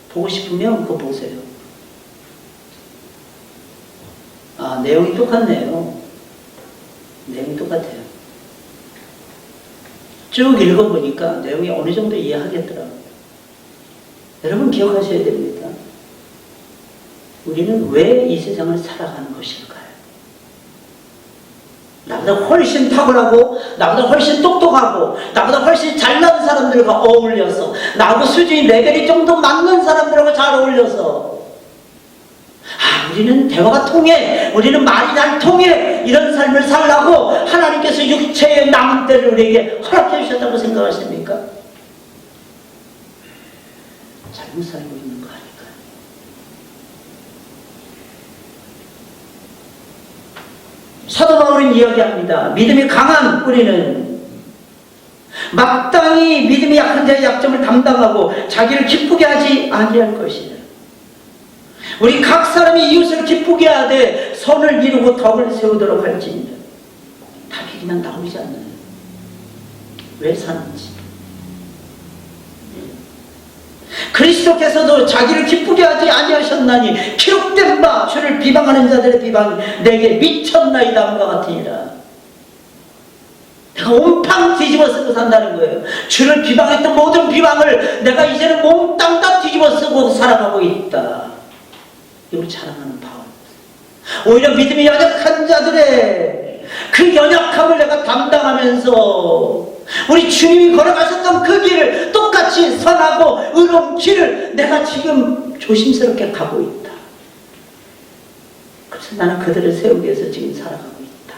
보고 싶으면 그거 보세요. 아, 내용이 똑같네요. 내용이 똑같아요. 쭉 읽어보니까 내용이 어느 정도 이해하겠더라고요. 여러분 기억하셔야 됩니다. 우리는 왜 이 세상을 살아가는 것일까요? 나보다 훨씬 탁월하고, 나보다 훨씬 똑똑하고, 나보다 훨씬 잘난 사람들과 어울려서, 나하고 수준이 레벨이 좀 더 맞는 사람들하고 잘 어울려서, 우리는 대화가 통해, 우리는 말이 잘 통해, 이런 삶을 살라고 하나님께서 육체의 남은 때를 우리에게 허락해 주셨다고 생각하십니까? 잘못 살고 있는 거 아닐까요? 사도 바울은 이야기합니다. 믿음이 강한 우리는 마땅히 믿음이 약한 자의 약점을 담당하고 자기를 기쁘게 하지 아니할 것이다. 우리 각 사람이 이웃을 기쁘게 하되 선을 이루고 덕을 세우도록 할지니라. 다윗이만 나오지 않나요? 왜 사는지. 그리스도께서도 자기를 기쁘게 하지 아니하셨나니 기록된 바 주를 비방하는 자들의 비방이 내게 미쳤나이다 함과 같으니라. 내가 온팡 뒤집어 쓰고 산다는 거예요. 주를 비방했던 모든 비방을 내가 이제는 몽땅 다 뒤집어 쓰고 살아가고 있다. 이걸 자랑하는 바울. 오히려 믿음이 연약한 자들의 그 연약함을 내가 담당하면서 우리 주님이 걸어가셨던 그 길을 똑같이 선하고 의로운 길을 내가 지금 조심스럽게 가고 있다. 그래서 나는 그들을 세우기 위해서 지금 살아가고 있다.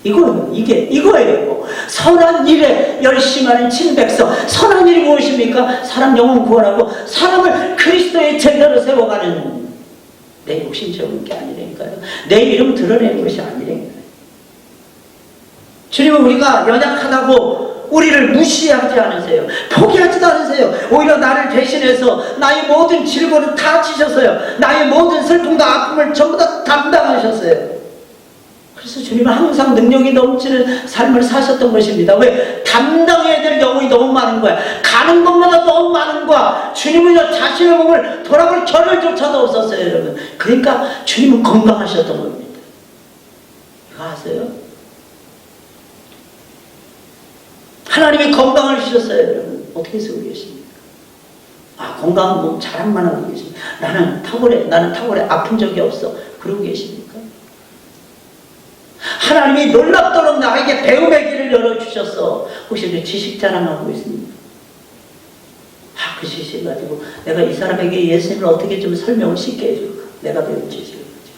이거예요. 선한 일에 열심하는 친백성. 선한 일이 무엇입니까? 사람 영혼 구원하고 사람을 그리스도의 제자로 세워가는, 내 욕심 채우는 게 아니라니까요. 내 이름 드러내는 것이 아니라니까요. 주님은 우리가 연약하다고 우리를 무시하지 않으세요. 포기하지도 않으세요. 오히려 나를 대신해서 나의 모든 질고를 다 지셨어요. 나의 모든 슬픔과 아픔을 전부 다 담당하셨어요. 그래서 주님은 항상 능력이 넘치는 삶을 사셨던 것입니다. 왜? 담당해야 될 영혼이 너무 많은 거야. 가는 것마다 너무 많은 거야. 주님은요, 자신의 몸을 돌아볼 겨를조차도 없었어요, 여러분. 그러니까 주님은 건강하셨던 겁니다. 이거 아세요? 하나님이 건강을 주셨어요, 여러분. 어떻게 쓰고 계십니까? 건강한 몸 자랑만 하고 계십니까? 나는 탁월해, 아픈 적이 없어. 그러고 계십니까? 하나님이 놀랍도록 나에게 배움의 길을 열어주셨어. 혹시 그 지식 자랑하고 있습니까? 그 지식 가지고 내가 이 사람에게 예수님을 어떻게 좀 설명을 쉽게 해줄까? 내가 배운 지식을 가지고.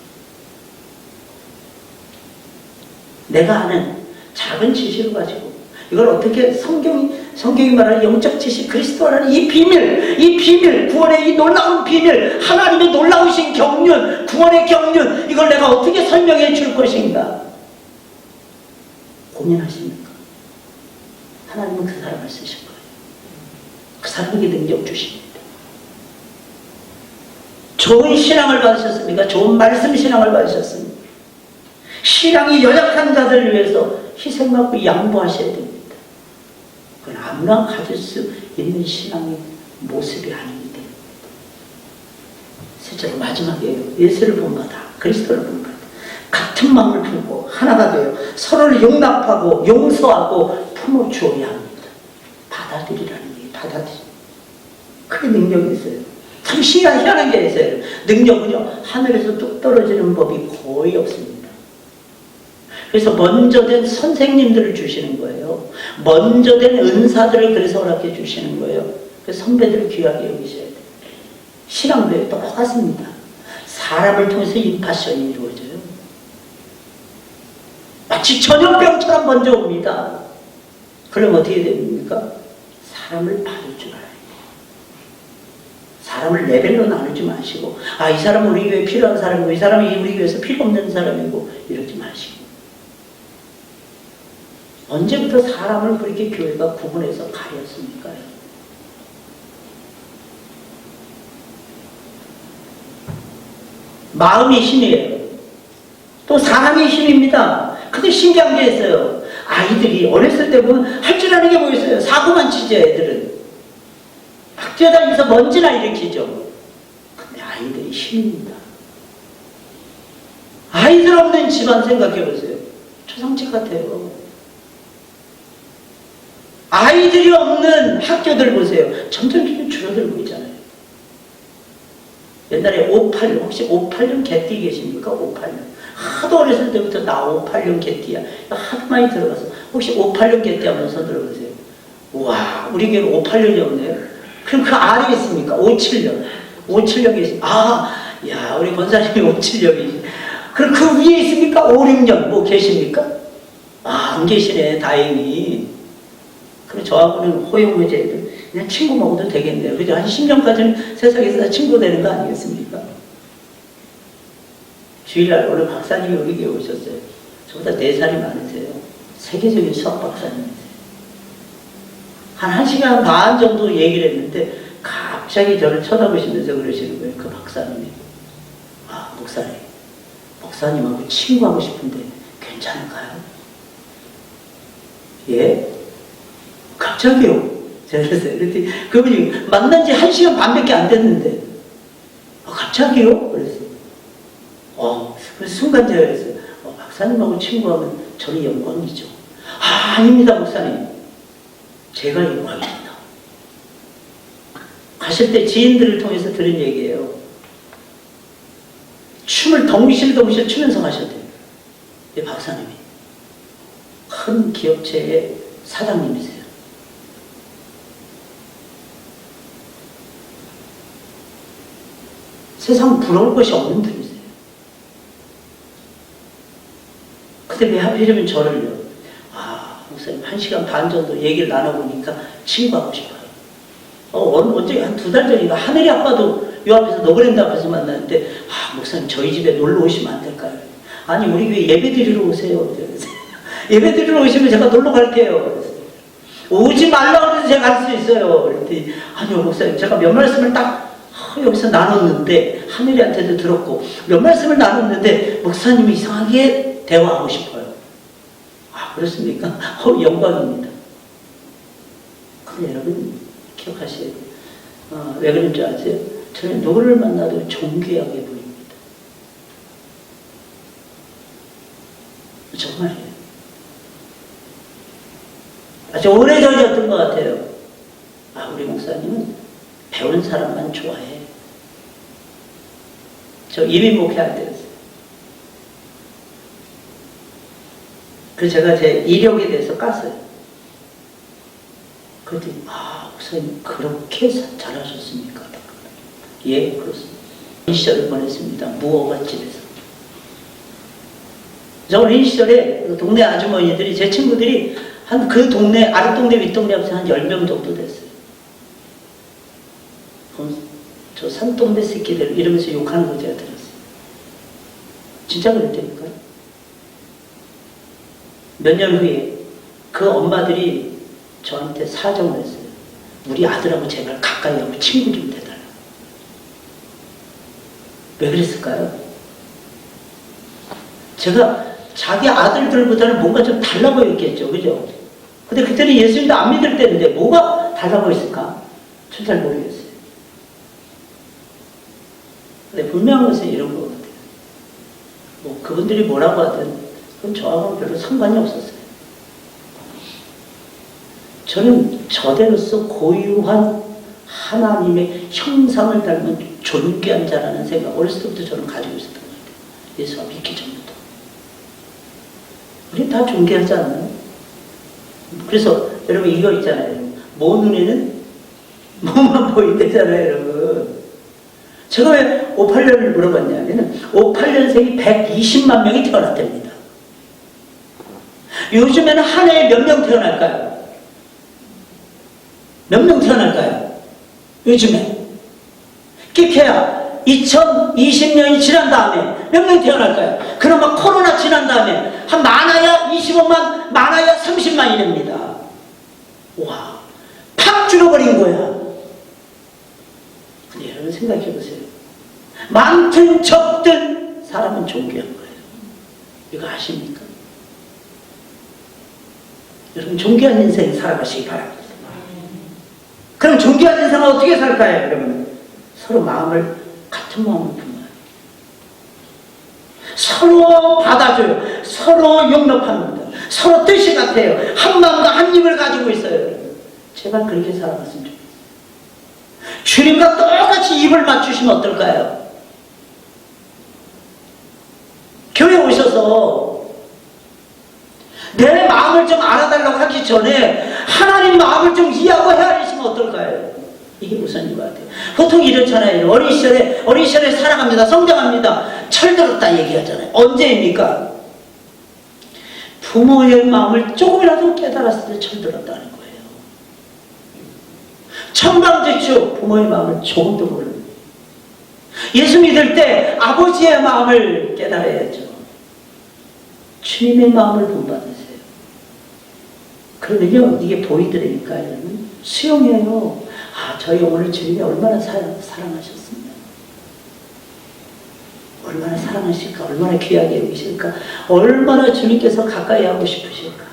내가 아는 작은 지식을 가지고 이걸 어떻게 성경이 말하는 영적 지식, 그리스도라는 이 비밀, 구원의 이 놀라운 비밀, 하나님의 놀라우신 경륜, 구원의 경륜, 이걸 내가 어떻게 설명해 줄 것인가? 고민하십니까? 하나님은 그 사람을 쓰실 거예요. 그 사람에게 능력 주십니다. 좋은 신앙을 받으셨습니까? 좋은 말씀 신앙을 받으셨습니까? 신앙이 연약한 자들을 위해서 희생하고 양보하셔야 됩니다. 그건 아무나 가질 수 있는 신앙의 모습이 아닙니다. 셋째로 마지막이에요. 예수를 본받아, 그리스도를 본받아. 같은 마음을 품고 하나가 되어 서로를 용납하고 용서하고 품어주어야 합니다. 받아들이라는 게 받아들이. 그게 능력이 있어요. 참 희한한 게 있어요. 능력은요, 하늘에서 뚝 떨어지는 법이 거의 없습니다. 그래서 먼저 된 선생님들을 주시는 거예요. 먼저 된 은사들을 그래서 허락해 주시는 거예요. 그래서 선배들을 귀하게 여기셔야 돼요. 신앙도 똑같습니다. 사람을 통해서 임파션이 이루어져요. 마치 전염병처럼 먼저 옵니다. 그럼 어떻게 됩니까? 사람을 받을 줄 알아야 돼요. 사람을 레벨로 나누지 마시고, 이 사람은 우리 교회에 필요한 사람이고, 이 사람이 우리 교회에서 필요 없는 사람이고, 이러지 마시고. 언제부터 사람을 그렇게 교회가 구분해서 가렸습니까? 마음이 힘이에요. 또 사람이 힘입니다. 근데 신기한 게 있어요. 아이들이 어렸을 때 보면 할 줄 아는 게 뭐 있어요? 사고만 치죠, 애들은. 막 뛰어다니면서 먼지나 일으키죠. 근데 아이들이 힘입니다. 아이들 없는 집안 생각해 보세요. 초상집 같아요. 아이들이 없는 학교들 보세요. 점점 줄어들고 있잖아요. 옛날에 586, 혹시 586 개띠 계십니까? 586. 하도 어렸을 때부터 나 586 개띠야. 하도 많이 들어가서 혹시 586 개띠 한번 손 들어보세요. 우와, 우리 교회는 586이 없네요. 그럼 그 아래에 있습니까? 576. 576이 있습니다. 야, 우리 권사님이 57년이지. 그럼 그 위에 있습니까? 5, 6년 뭐 계십니까? 아, 안 계시네, 다행히. 그럼 저하고는 호용무제, 그냥 친구 먹어도 되겠네요. 그죠? 한 10년까지는 세상에서 다 친구 되는 거 아니겠습니까? 주일날 오늘 박사님이 우리 교회 오셨어요. 저보다 4살이 많으세요. 세계적인 수학 박사님이세요. 한 1시간 반 정도 얘기를 했는데 갑자기 저를 쳐다보시면서 그러시는 거예요. 그 박사님이. 아, 목사님하고 친구하고 싶은데 괜찮을까요? 예? 갑자기요. 제가 그랬어요. 그랬더니 그분이 만난 지 1시간 반밖에 안 됐는데 갑자기요? 그랬어요. 그래서 순간 제가 그랬어요. 박사님하고 친구하면 저는 영광이죠. 아, 아닙니다, 목사님. 제가 영광입니다. 가실 때 지인들을 통해서 들은 얘기예요. 춤을 덩실덩실 추면서 가셔야 돼요. 이 박사님이. 큰 기업체의 사장님이세요. 세상 부러울 것이 없는 분이세요. 근데 왜 하필이면 저를요? 아, 목사님 1시간 반 정도 얘기를 나눠보니까 친구하고 싶어요. 언제 한 2달 전인가 하늘이 아빠도 요 앞에서 너그랜드 앞에서 만났는데, 아, 목사님 저희 집에 놀러 오시면 안 될까요? 아니, 우리 교회 예배 드리러 오세요. 예배 드리러 오시면 제가 놀러 갈게요. 오지 말라고 해서 제가 갈 수 있어요. 그랬더니, 아니요, 목사님, 제가 몇 말씀을 딱 여기서 나눴는데, 하늘이한테도 들었고, 몇 말씀을 나눴는데, 목사님이 이상하게 대화하고 싶어요. 아, 그렇습니까? 영광입니다. 근데 여러분, 기억하셔야 돼요. 왜 그런 줄 아세요? 저는 누구를 만나도 존귀하게 보입니다. 정말이에요. 아주 오래전이었던 것 같아요. 아, 우리 목사님은 배운 사람만 좋아해. 저 이민 목회할 때였어요. 그래서 제가 제 이력에 대해서 깠어요. 그랬더니, 아, 목사님 그렇게 잘하셨습니까? 예, 그렇습니다. 이 시절을 보냈습니다. 무허가집에서. 저 어린 시절에 그 동네 아주머니들이, 제 친구들이 한 그 동네, 아랫동네, 윗동네 합해서 한 10명 정도 됐어요. 저 산동네 새끼들 이러면서 욕하는 거 제가 들었어요. 진짜 그랬다니까요. 몇 년 후에 그 엄마들이 저한테 사정을 했어요. 우리 아들하고 제발 가까이 하고 친구 좀 되달라. 왜 그랬을까요? 제가 자기 아들들보다는 뭔가 좀 달라 보였겠죠. 그죠? 근데 그때는 예수님도 안 믿을 때인데 뭐가 달라 보였을까? 전 잘 모르겠어요. 근데 분명한 것은 이런 것 같아요. 뭐 그분들이 뭐라고 하든 그건 저하고는 별로 상관이 없었어요. 저는 저대로서 고유한 하나님의 형상을 닮은 존귀한 자라는 생각, 어렸을 때부터 저는 가지고 있었던 것 같아요. 예수가 믿기 전부터. 우리 다 존귀하지 않나요? 그래서 여러분 이거 있잖아요. 모 눈에는 뭐만 보인다잖아요, 여러분. 제가 왜 58년을 물어봤냐면 58년생이 120만 명이 태어났답니다. 요즘에는 한 해에 몇 명 태어날까요? 몇 명 태어날까요? 요즘에. 끼케야 2020년이 지난 다음에 몇 명 태어날까요? 그러면 코로나 지난 다음에 한 많아야 25만, 많아야 30만이랍니다. 와, 팍 줄어버린 거야. 근데 여러분 생각해 보세요. 많든 적든 사람은 존귀한 거예요. 이거 아십니까? 여러분 존귀한 인생 살아가시기 바랍니다. 그럼 존귀한 인생은 어떻게 살까요, 여러분? 서로 마음을, 같은 마음을 품어요. 서로 받아줘요. 서로 용납합니다. 서로 뜻이 같아요. 한 마음과 한 입을 가지고 있어요, 여러분. 제발 그렇게 살아갔으면 좋겠어요. 주님과 똑같이 입을 맞추시면 어떨까요? 교회 오셔서 내 마음을 좀 알아달라고 하기 전에 하나님 마음을 좀 이해하고 헤아리시면 어떨까요? 이게 우선인 것 같아요. 보통 이렇잖아요. 어린 시절에 살아갑니다. 성장합니다. 철들었다 얘기하잖아요. 언제입니까? 부모의 마음을 조금이라도 깨달았을 때 철들었다는 거예요. 천방지축 부모의 마음을 조금도 모릅니다. 예수 믿을 때 아버지의 마음을 깨달아야죠. 주님의 마음을 본받으세요. 그러면요, 이게 보이더라니까 여러분. 수용해요. 아, 저희 오늘 주님이 얼마나 사랑하셨습니다. 얼마나 사랑하실까, 얼마나 귀하게 여기실까, 얼마나 주님께서 가까이 하고 싶으실까.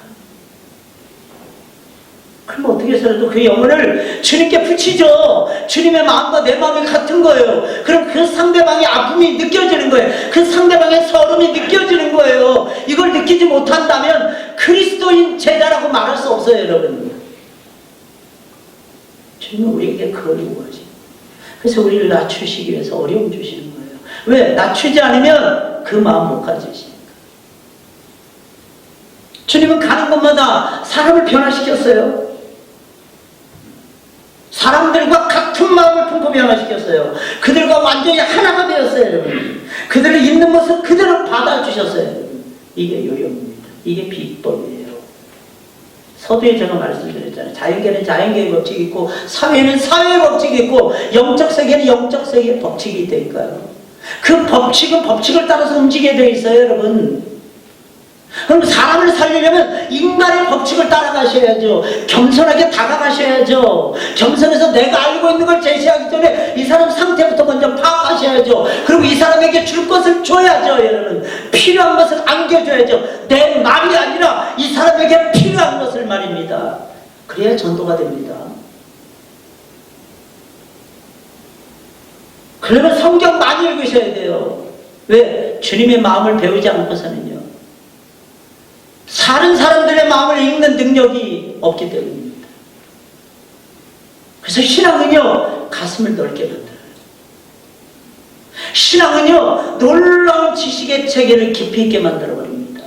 그럼 어떻게 해서라도 그 영혼을 주님께 붙이죠. 주님의 마음과 내 마음이 같은 거예요. 그럼 그 상대방의 아픔이 느껴지는 거예요. 그 상대방의 서름이 느껴지는 거예요. 이걸 느끼지 못한다면 그리스도인 제자라고 말할 수 없어요, 여러분. 주님은 우리에게 그걸 요구하지. 그래서 우리를 낮추시기 위해서 어려움 주시는 거예요. 왜? 낮추지 않으면 그 마음 못 가지시니까. 주님은 가는 곳마다 사람을 변화시켰어요. 사람들과 같은 마음을 품고 변화시켰어요. 그들과 완전히 하나가 되었어요, 여러분. 그들을 있는 모습 그대로 받아주셨어요, 여러분. 이게 요령입니다. 이게 비법이에요. 서두에 제가 말씀드렸잖아요. 자연계는 자연계의 법칙이 있고, 사회는 사회의 법칙이 있고, 영적 세계는 영적 세계의 법칙이 되니까요. 그 법칙은 법칙을 따라서 움직이게 되어 있어요, 여러분. 그럼 사람을 살리려면 인간의 법칙을 따라가셔야죠. 겸손하게 다가가셔야죠. 겸손해서 내가 알고 있는 걸 제시하기 전에 이 사람 상태부터 먼저 파악하셔야죠. 그리고 이 사람에게 줄 것을 줘야죠, 여러분. 필요한 것을 안겨줘야죠. 내 말이 아니라 이 사람에게 필요한 것을 말입니다. 그래야 전도가 됩니다. 그러면 성경 많이 읽으셔야 돼요. 왜? 주님의 마음을 배우지 않고서는요, 다른 사람들의 마음을 읽는 능력이 없기 때문입니다. 그래서 신앙은요, 가슴을 넓게 만들어요. 신앙은요, 놀라운 지식의 체계를 깊이 있게 만들어버립니다.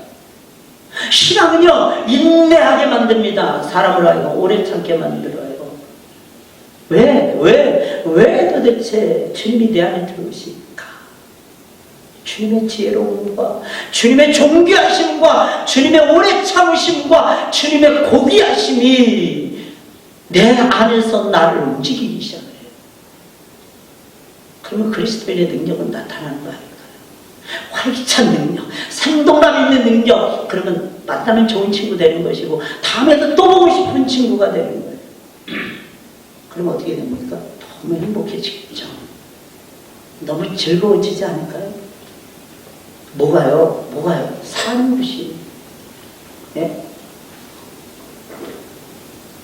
신앙은요, 인내하게 만듭니다. 사람을 하여금 오래 참게 만들어요. 왜 도대체 주님이 내 안에 들어오실까? 주님의 지혜로움과 주님의 존귀하심과 주님의 오래 참으심과 주님의 고귀하심이 내 안에서 나를 움직이기 시작해요. 그러면 그리스도인의 능력은 나타나는 거 아닐까요? 활기찬 능력, 생동감 있는 능력. 그러면 만나면 좋은 친구 되는 것이고 다음에도 또 보고 싶은 친구가 되는 거예요. 그럼 어떻게 됩니까? 너무 행복해지겠죠. 너무 즐거워지지 않을까요? 뭐가요? 사는 것이. 예?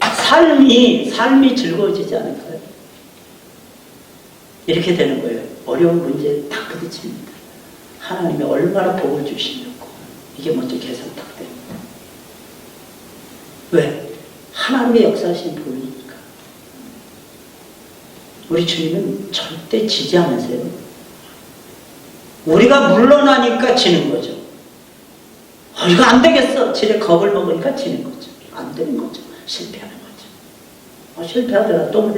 삶이 즐거워지지 않을까요? 이렇게 되는 거예요. 어려운 문제에 딱 부딪힙니다. 하나님이 얼마나 복을 주시려고. 이게 먼저 계산 딱 됩니다. 왜? 하나님의 역사하신 보이니까. 우리 주님은 절대 지지 않으세요. 우리가 물러나니까 지는 거죠. 이거 안 되겠어. 지레 겁을 먹으니까 지는 거죠. 안 되는 거죠. 실패하는 거죠. 실패하더라. 또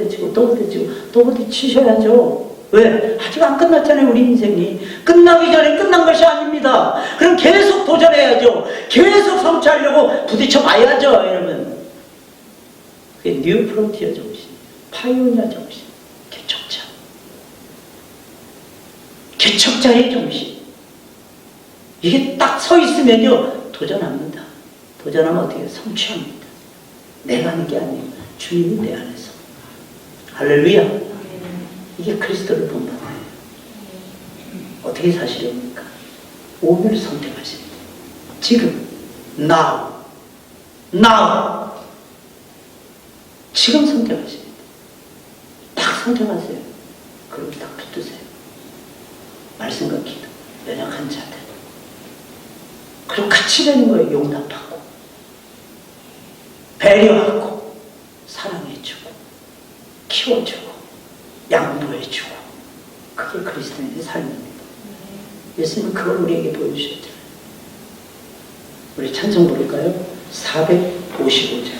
부딪히셔야죠. 왜? 아직 안 끝났잖아요, 우리 인생이. 끝나기 전에 끝난 것이 아닙니다. 그럼 계속 도전해야죠. 계속 성취하려고 부딪혀 봐야죠, 여러분. 그게 뉴 프론티어 정신, 파이오니아 정신, 개척자의 정신. 이게 딱 서 있으면요, 도전합니다. 도전하면 어떻게 해요? 성취합니다. 내가 하는 게 아니에요. 주님이 내 안에서. 할렐루야. 이게 그리스도를 본받아요. 어떻게 사시렵니까? 오늘 선택하십니다. 지금, now. 지금 선택하십니다. 딱 선택하세요. 그럼 딱 붙으세요. 말씀과 기도, 연약한 자들. 그리고 같이 되는 거예요. 용납하고, 배려하고, 사랑해주고, 키워주고, 양보해주고. 그게 그리스도인의 삶입니다. 예수님은 그걸 우리에게 보여주셨잖아요. 우리 찬송 부를까요? 455장.